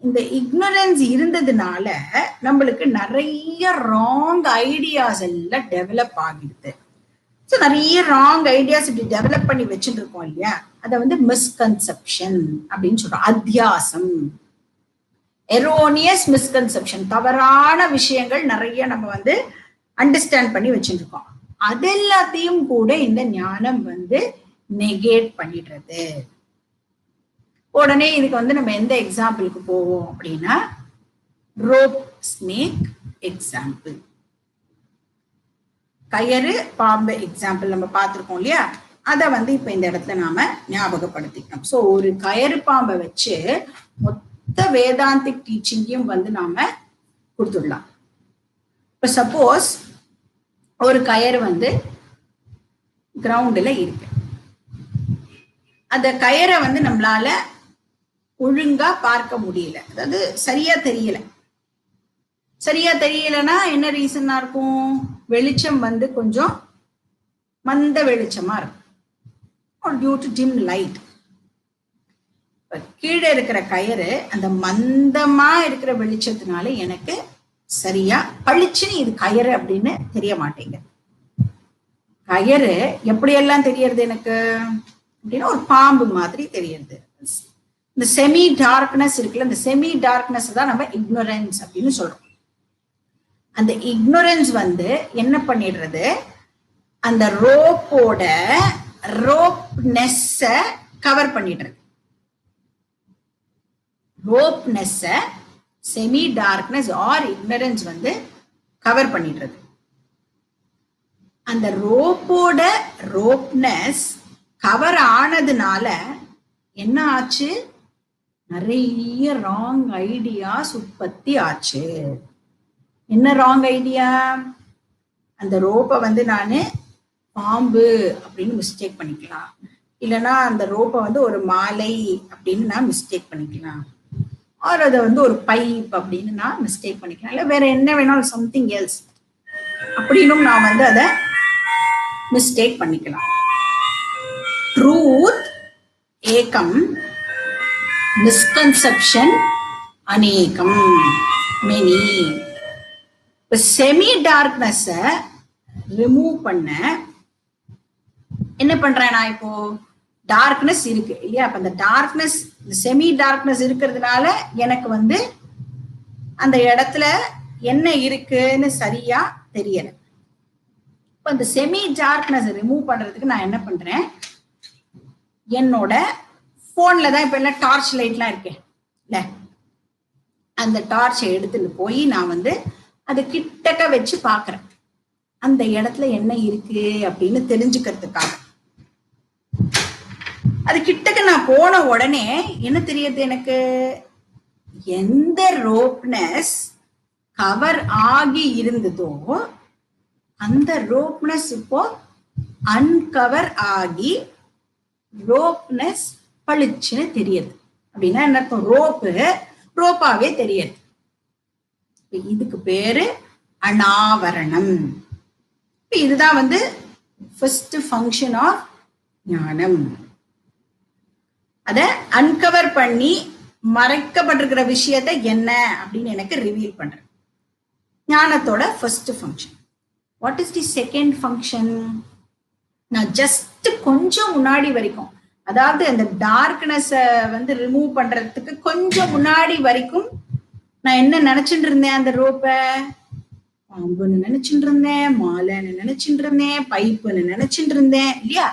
இந்த இக்னோரன்ஸ் இருந்ததுனால நம்மளுக்கு நிறைய ராங் ஐடியாஸ் எல்லாம் டெவலப் ஆகிடுது. ஸோ நிறைய ராங் ஐடியாஸ் இப்படி டெவலப் பண்ணி வச்சுட்டு இருக்கோம் இல்லையா, அதை வந்து மிஸ்கன்செப்ஷன் அப்படின்னு சொல்றோம். அத்தியாசம், எரோனியஸ் மிஸ்கன்செப்ஷன், தவறான விஷயங்கள் நிறைய நம்ம வந்து அண்டர்ஸ்டாண்ட் பண்ணி வச்சுட்டு இருக்கோம். அது எல்லாத்தையும் கூட இந்த ஞானம் வந்து நெகேட் பண்ணிடுறது. உடனே இதுக்கு வந்து நம்ம எந்த எக்ஸாம்பிளுக்கு போவோம் அப்படின்னா, ரோப் ஸ்னேக் எக்ஸாம்பிள், கயறு பாம்பு எக்ஸாம்பிள் நம்ம பார்த்துருக்கோம் இல்லையா. அதை வந்து இப்ப இந்த இடத்துல நாம ஞாபகப்படுத்திக்கணும். ஸோ ஒரு கயறு பாம்பை வச்சு மொத்த வேதாந்திக் டீச்சிங்கையும் வந்து நாம கொடுத்துடலாம். இப்ப சப்போஸ் ஒரு கயறு வந்து கிரவுண்டுல இருக்கு, அந்த கயரை வந்து நம்மளால ஒழுங்கா பார்க்க முடியல, அதாவது சரியா தெரியல. சரியா தெரியலன்னா என்ன ரீசனா இருக்கும், வெளிச்சம் வந்து கொஞ்சம் மந்த வெளிச்சமா இருக்கும், டியூ டு டிம் லைட். கீழே இருக்கிற கயிறு அந்த மந்தமா இருக்கிற வெளிச்சத்தினால எனக்கு சரியா பளிச்சுன்னு இது கயிறு அப்படின்னு தெரிய மாட்டேங்குது. கயிறு எப்படியெல்லாம் தெரியறது எனக்கு அப்படின்னா, ஒரு பாம்பு மாதிரி தெரியறது. இந்த செமி டார்க்னஸ் இருக்குல்ல, இந்த செமி டார்க்னஸ் தான் நம்ம இக்னோரன்ஸ் அப்படின்னு சொல்றோம். அந்த இக்னோரன்ஸ் வந்து என்ன பண்ணிடுறது, அந்த ரோப்போட ரோப்னெஸ் கவர் பண்ணிடுறது. Ropeness, semi darkness or ignorance வந்து கவர் பண்ணிடுறது. அந்த ரோப்போட ரோப்னஸ் கவர் ஆனதுனால என்ன ஆச்சு, நிறைய ராங் ஐடியாஸ் உற்பத்தி ஆச்சு. என்ன ராங் ஐடியா, அந்த ரோப்பை வந்து நான் பாம்பு அப்படின்னு மிஸ்டேக் பண்ணிக்கலாம், இல்லைன்னா அந்த ரோப்பை வந்து ஒரு மாலை அப்படின்னு நான் மிஸ்டேக் பண்ணிக்கலாம், ஆர் அதை வந்து ஒரு பைப் அப்படின்னு நான் மிஸ்டேக் பண்ணிக்கலாம், இல்லை வேற என்ன வேணாலும் சம்திங் எல்ஸ் அப்படின்னும் நான் வந்து அதை மிஸ்டேக் பண்ணிக்கலாம். ட்ரூத் ஏகம், மிஸ்கன்செப்ஷன் அநேகம், மெனி. இப்போ செமி டார்க்னஸை ரிமூவ் பண்ண என்ன பண்றேன் நான், இப்போ டார்க்னஸ் இருக்கு இல்லையா, அப்ப அந்த டார்க்னஸ், செமி டார்க்னஸ் இருக்கிறதுனால எனக்கு வந்து அந்த இடத்துல என்ன இருக்குன்னு சரியா தெரியல. இப்போ அந்த செமி டார்க்னஸ் ரிமூவ் பண்றதுக்கு நான் என்ன பண்றேன், என்னோட போன்ல தான் இப்ப எல்லாம் டார்ச் லைட்லாம் இருக்கேன் இல்ல, அந்த டார்ச்சை எடுத்துட்டு போய் நான் வந்து அதை கிட்டக்க வச்சு பாக்குறேன், அந்த இடத்துல என்ன இருக்கு அப்படின்னு தெரிஞ்சுக்கிறதுக்காக. அது கிட்டக்க நான் போன உடனே என்ன தெரியுது எனக்கு, எந்த ரோப்னஸ் கவர் ஆகி இருந்ததோ அந்த ரோப்னஸ் இப்போ அன்கவர் ஆகி ரோப்னஸ் பளிச்சுன்னு தெரியுது. அப்படின்னா என்ன அர்த்தம், ரோப்பாவே தெரியுது. இதுக்கு பேரு அனாவரணம். இதுதான் வந்து ஃபர்ஸ்ட் ஃபங்க்ஷன் ஆஃப் ஞானம். அத அன்கவர் பண்ணி மறைக்கப்பட்டிருக்கிற விஷயத்த என்ன அப்படின்னு எனக்கு ரிவீல் பண்றேன். ஞானத்தோட first function. What is the second function? நான் ஜஸ்ட் கொஞ்சம் முன்னாடி வரைக்கும், அதாவது அந்த டார்க்னஸ் வந்து ரிமூவ் பண்றதுக்கு கொஞ்சம் முன்னாடி வரைக்கும் நான் என்ன நினைச்சுட்டு இருந்தேன், அந்த ரோப்பை பாம்புன்னு நினைச்சுட்டு இருந்தேன், மாலைன்னு நினைச்சுட்டு இருந்தேன், பைப்புன்னு நினைச்சுட்டு இருந்தேன் இல்லையா?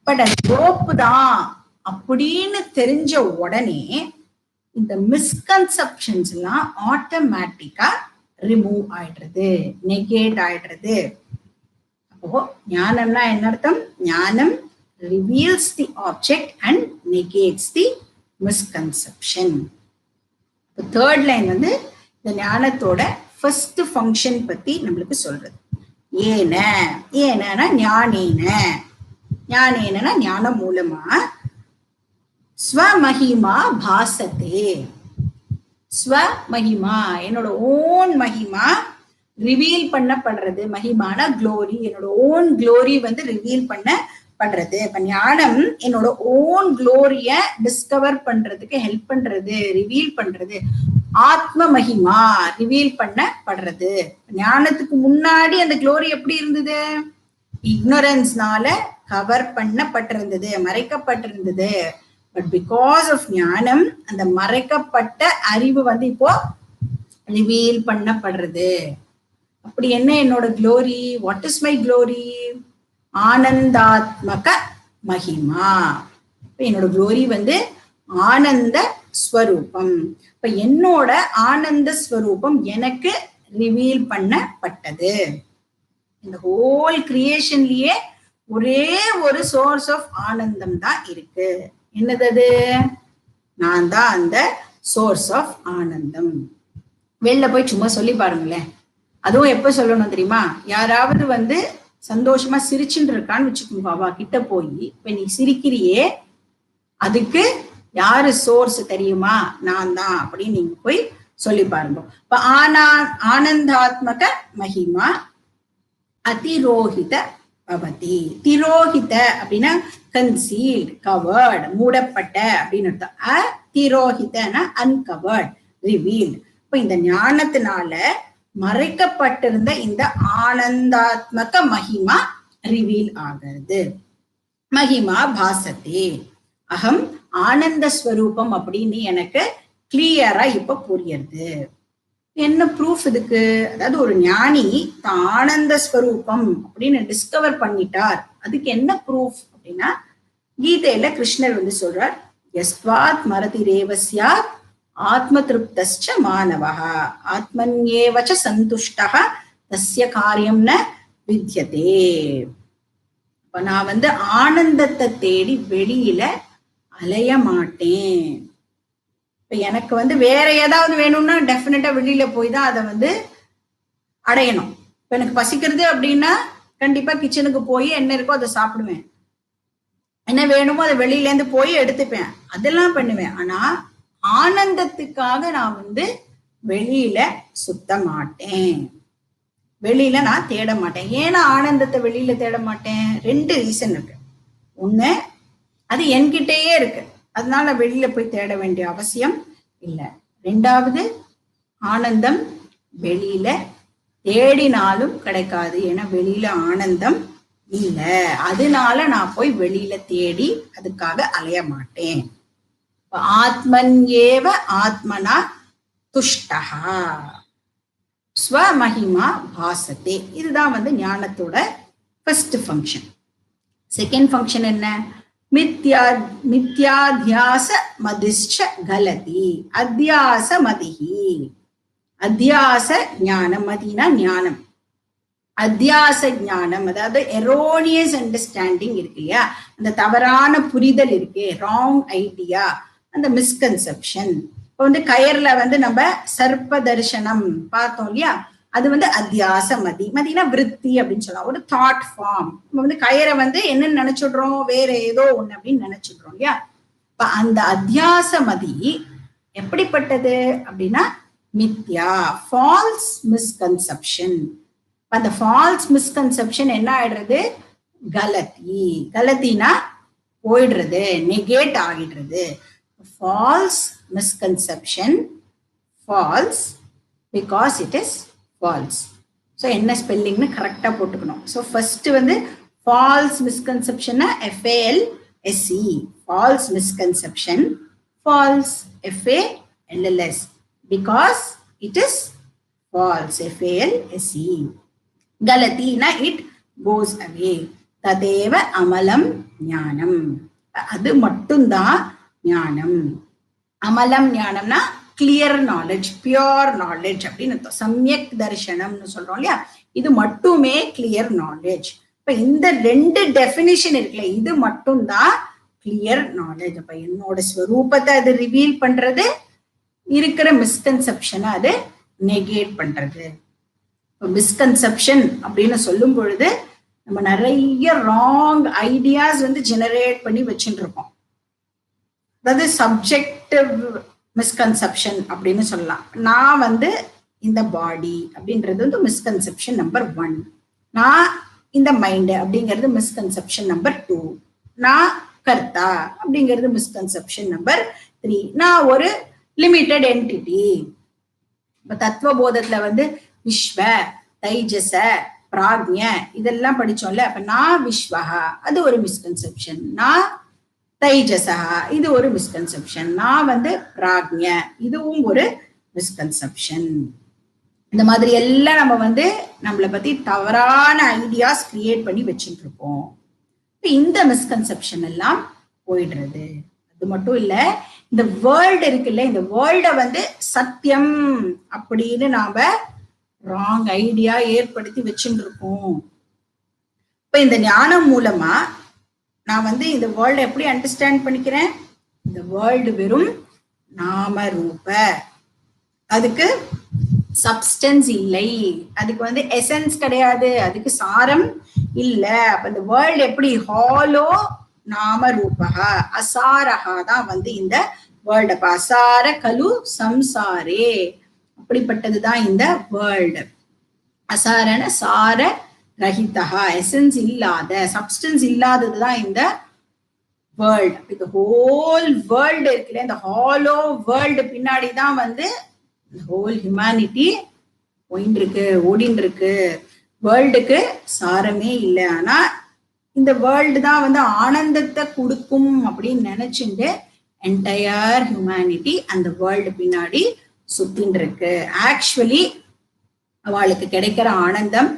பட் அது ரோப்பு தான் அப்படின்னு தெரிஞ்ச உடனே இந்த மிஸ்கன்செப்ஷன்ஸ் எல்லாம் ஆட்டோமேட்டிக்கா ரிமூவ் ஆயிடுறது, நெகேட் ஆயிடுறது. அப்போ ஞானம்னா என்ன அர்த்தம்? ஞானம் reveals the object and negates the misconception. Third line வந்து இந்த ஞானத்தோட ஃபர்ஸ்ட் ஃபங்க்ஷன் பத்தி நம்மளுக்கு சொல்றது. ஏனா ஞானேன ஞானம் மூலமா ஸ்வமஹிமா பாசத்தே. ஸ்வமஹிமா என்னோட ஓன் மகிமா ரிவீல் பண்ணப்படுறது. மகிமான க்ளோரி, என்னோட ஓன் க்ளோரி வந்து ரிவீல் பண்ணப்படுறது. இப்ப ஞானம் என்னோட ஓன் க்ளோரிய டிஸ்கவர் பண்றதுக்கு ஹெல்ப் பண்றது, ரிவீல் பண்றது. ஆத்ம மகிமா ரிவீல் பண்ணப்படுறது. ஞானத்துக்கு முன்னாடி அந்த க்ளோரி எப்படி இருந்தது? இக்னோரன்ஸ்னால கவர் பண்ணப்பட்டிருந்தது, மறைக்கப்பட்டிருந்தது. பட் பிகாஸ் ஆஃப் ஞானம் அந்த மறைக்கப்பட்ட அறிவு வந்து இப்போ ரிவீல் பண்ணப்படுறது. அப்படி என்ன என்னோட glory? What is my glory? ஆனந்தாத்மக மகிமா. என்னோட க்ளோரி வந்து ஆனந்த ஸ்வரூபம். இப்ப என்னோட ஆனந்த ஸ்வரூபம் எனக்கு ரிவீல் பண்ணப்பட்டது. இந்த ஹோல் கிரியேஷன்லயே ஒரே ஒரு சோர்ஸ் ஆஃப் ஆனந்தம் தான் இருக்கு. என்னது? நான் தான் அந்த சோர்ஸ் ஆஃப் ஆனந்தம். வெளில போய் சும்மா சொல்லி பாருங்களேன். அதுவும் எப்ப சொல்லணும் தெரியுமா? யாராவது வந்து சந்தோஷமா சிரிச்சுட்டு இருக்கான்னு வச்சுக்கோங்க, அவா கிட்ட போய் இப்ப நீ சிரிக்கிறியே அதுக்கு யாரு சோர்ஸ் தெரியுமா? நான் தான் அப்படின்னு நீங்க போய் சொல்லி பாருங்க. இப்ப ஆனந்தாத்மக மகிமா அதிரோஹித பவதி. திரோஹித அப்படின்னா கன்சீல்ட், கவர்ட், மூடப்பட்ட அப்படின்னு அர்த்தம். அதிரோஹிதனா அன்கவர்ட், ரிவீல்ட். இப்ப இந்த ஞானத்தினால மறைக்கப்பட்டிருந்த இந்த ஆனந்தாத்மக மகிமா ரிவீல் ஆகிறது. மகிமா பாசத்தே. அகம் ஆனந்த ஸ்வரூபம் அப்படின்னு எனக்கு கிளியரா இப்ப புரியுது. என்ன ப்ரூஃப் இதுக்கு? அதாவது ஒரு ஞானி ஆனந்த ஸ்வரூபம் அப்படின்னு டிஸ்கவர் பண்ணிட்டார். அதுக்கு என்ன ப்ரூஃப் அப்படின்னா, கீதையில கிருஷ்ணர் வந்து சொல்றார், யஸ்வாத் மரதி ரேவஸ்யா ஆத்ம திருப்தஸ்ச மானவஹ ஆத்மன்யேவச சந்துஷ்டஹ தஸ்ய காரியம் ந வித்யதே. இப்ப நான் வந்து ஆனந்தத்தை தேடி வெளியில அலைய மாட்டேன். இப்ப எனக்கு வந்து வேற ஏதாவது வேணும்னா டெஃபினட்டா வெளியில போய் தான் அதை வந்து அடையணும். இப்ப எனக்கு பசிக்கிறது அப்படின்னா கண்டிப்பா கிச்சனுக்கு போய் என்ன இருக்கோ அதை சாப்பிடுவேன். என்ன வேணுமோ அதை வெளியில இருந்து போய் எடுத்துப்பேன், அதெல்லாம் பண்ணுவேன். ஆனா ஆனந்தத்துக்காக நான் வந்து வெளியில சுத்த மாட்டேன், வெளியில நான் தேட மாட்டேன். ஏன்னா ஆனந்தத்தை வெளியில தேட மாட்டேன்? 2 ரீசன் இருக்கு. ஒண்ணு, அது என்கிட்டயே இருக்கு, அதனால வெளியில போய் தேட வேண்டிய அவசியம் இல்லை. 2வது, ஆனந்தம் வெளியில தேடினாலும் கிடைக்காது, ஏன்னா வெளியில ஆனந்தம் இல்லை. அதனால நான் போய் வெளியில தேடி அதுக்காக அலைய மாட்டேன். ஆத்மன் ஏவ ஆத்மனா துஷ்டஹா ஸ்வமஹிமா பாசத்தே. இதுதான் வந்து ஞானத்தோட ஃபர்ஸ்ட் ஃபங்க்ஷன். செகண்ட் ஃபங்க்ஷன் என்ன? மித்யாத்யாச மதிஷ்ச கலதி அத்தியாச மதிஹி. அத்தியாச ஞானம், மதினா ஞானம், அத்தியாச ஞானம் அதாவது எரோனியஸ் அண்டர்ஸ்டாண்டிங் இருக்கு இல்லையா, அந்த தவறான புரிதல் இருக்கு, ராங் ஐடியா, அந்த மிஸ்கன்செப்ஷன். இப்போ வந்து கயர்ல வந்து நம்ம சர்ப்ப தரிசனம் பார்த்தோம் இல்லையா, அது வந்து அத்தியாச மதி. மதினா விருத்தி அப்படின்னு சொல்லலாம், ஒரு தாட் ஃபார்ம். நம்ம வந்து கயரை வந்து என்னன்னு நினைச்சிடுறோம், வேற ஏதோ ஒண்ணு அப்படின்னு நினைச்சிடுறோம் இல்லையா. இப்ப அந்த அத்தியாச மதி எப்படிப்பட்டது அப்படின்னா மித்யா, ஃபால்ஸ் மிஸ்கன்செப்ஷன். அந்த ஃபால்ஸ் மிஸ்கன்செப்ஷன் என்ன ஆயிடுறது? கலதி. கலத்தினா போயிடுறது, நெகேட் ஆகிடுறது. False misconception, false because it is false. So என்ன ஸ்பெல்லிங்னு கரெக்டாக போட்டுக்கணும். ஸோ ஃபர்ஸ்ட் வந்து ஃபால்ஸ் மிஸ்கன்செப்ஷன்னா FALSE, false misconception. False FALLS, because it is false, FALSE. Galati na it goes away. Tadeva amalam ஞானம். அது மட்டும்தான் ஞானம். அமலம் ஞானம்னா கிளியர் நாலேஜ், பியூர் நாலேஜ் அப்படின்னு சமயக் தரிசனம்னு சொல்றோம் இல்லையா, இது மட்டுமே கிளியர் நாலேஜ். இப்ப இந்த ரெண்டு டெபினிஷன் இருக்குல்ல, இது மட்டும்தான் கிளியர் நாலேஜ். அப்ப என்னோட ஸ்வரூபத்தை அது ரிவீல் பண்றது, இருக்கிற மிஸ்கன்செப்ஷனை அது நெகேட் பண்றது. மிஸ்கன்செப்ஷன் அப்படின்னு சொல்லும் பொழுது நம்ம நிறைய ராங் ஐடியாஸ் வந்து ஜெனரேட் பண்ணி வச்சுட்டு இருக்கோம். அதாவது சப்ஜெக்டிவ் மிஸ்கன்செப்ஷன் அப்படின்னு சொல்லலாம். நான் வந்து இந்த பாடி அப்படின்றது வந்து மிஸ்கன்செப்ஷன் நம்பர் 1. நான் இந்த மைண்ட் அப்படிங்கிறது மிஸ்கன்செப்ஷன் நம்பர் 2. நான் கர்த்தா அப்படிங்கிறது மிஸ்கன்செப்ஷன் நம்பர் 3. நான் ஒரு லிமிட்டெட் என்டிட்டி. இப்ப தத்துவ போதத்துல வந்து விஸ்வ, தைஜச, பிராக்ஞ இதெல்லாம் படிச்சோம்ல. அப்ப நான் விஸ்வஹா அது ஒரு மிஸ்கன்செப்ஷன், நான் தைஜசா இது ஒரு மிஸ்கன்செப்ஷன், நான் வந்து பிராக்ஞ இதுவும் ஒரு மிஸ்கன்செப்ஷன். இந்த மாதிரி எல்லாம் நம்ம வந்து நம்மளை பத்தி தவறான ஐடியாஸ் கிரியேட் பண்ணி வச்சுட்டு இருக்கோம். இந்த மிஸ்கன்செப்ஷன் எல்லாம் போயிடுறது. அது மட்டும் இல்ல, இந்த வேர்ல்டு இருக்குல்ல, இந்த வேர்ல்ட வந்து சத்தியம் அப்படின்னு நாம ராங் ஐடியா ஏற்படுத்தி வச்சுட்டு இருக்கோம். இப்ப இந்த ஞானம் மூலமா நான் வந்து இந்த வேர்ல்ட எப்படி அண்டர்ஸ்டாண்ட் பண்ணிக்கிறேன்? இந்த வேர்ல்டு வெறும் நாம ரூப, அதுக்கு சப்ஸ்டன்ஸ் இல்லை, அதுக்கு வந்து எசன்ஸ் கிடையாது, அதுக்கு சாரம் இல்ல. அப்ப இந்த வேர்ல்டு எப்படி ஹாலோ நாம ரூபகா அசாரகா தான் வந்து இந்த வேர்ல்டு. அப்ப அசார கலு சம்சாரே அப்படிப்பட்டதுதான் இந்த வேர்ல்டு. அசாரன சார ரஹிதா, எசன்ஸ் இல்லாத, சப்ஸ்டன்ஸ் இல்லாததுதான் இந்த வேர்ல்டு. இந்த ஹோல் வேர்ல்டு இருக்குல்ல, இந்த ஹாலோ வேர்ல்டு பின்னாடிதான் வந்து ஹோல் ஹியூமனிட்டி போயின்னு இருக்கு, ஓடின்னு இருக்கு. வேர்ல்டுக்கு சாரமே இல்லை. ஆனா இந்த வேர்ல்டு தான் வந்து ஆனந்தத்தை கொடுக்கும் அப்படின்னு நினைச்சுட்டு என்டையர் ஹியூமனிட்டி அந்த வேர்ல்டு பின்னாடி சுத்தின்னு இருக்கு. ஆக்சுவலி அவளுக்கு கிடைக்கிற ஆனந்தம்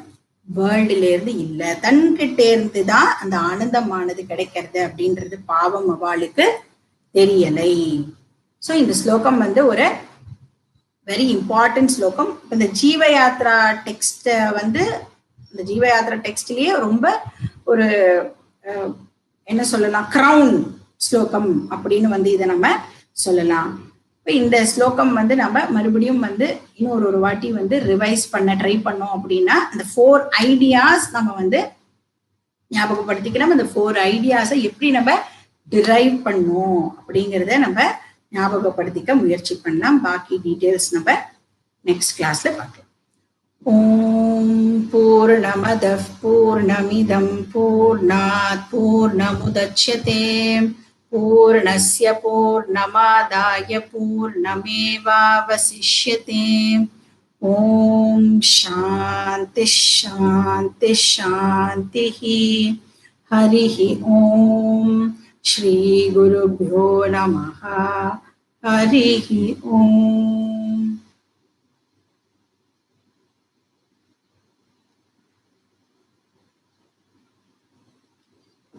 வேர்ல்டுல இருந்து இல்ல, தன்கிட்ட இருந்து தான் அந்த ஆனந்தமானது கிடைக்கிறது அப்படின்றது பாவம் அவளுக்கு தெரியலை. சோ இந்த ஸ்லோகம் வந்து ஒரு வெரி இம்பார்ட்டன்ட் ஸ்லோகம். இந்த ஜீவ யாத்ரா டெக்ஸ்ட் வந்து இந்த ஜீவ யாத்ரா டெக்ஸ்ட்லயே ரொம்ப ஒரு என்ன சொல்லலாம், கிரவுன் ஸ்லோகம் அப்படின்னு வந்து இதை நம்ம சொல்லலாம். இப்போ இந்த ஸ்லோகம் வந்து நம்ம மறுபடியும் வந்து இன்னொரு வாட்டி வந்து ரிவைஸ் பண்ண ட்ரை பண்ணோம் அப்படின்னா அந்த 4 ஐடியாஸ் நம்ம வந்து ஞாபகப்படுத்திக்கலாம். அந்த 4 ஐடியாஸை எப்படி நம்ம டிரைவ் பண்ணோம் அப்படிங்கிறத நம்ம ஞாபகப்படுத்திக்க முயற்சி பண்ணலாம். பாக்கி டீட்டெயில்ஸ் நம்ம நெக்ஸ்ட் கிளாஸ்ல பார்க்கலாம். ஓம் பூர்ணமதః பூர்ணமிதம் பூர்ணாத் பூர்ணமுதச்யதே பூர்ணஸ்ய பூர்ணமாதாய பூர்ணமேவாவசிஷ்யதே. ஓம் சாந்தி சாந்தி சாந்தி. ஹரிஹி ஓம். ஸ்ரீ குருப்யோ நமஹ. ஹரிஹி ஓம்.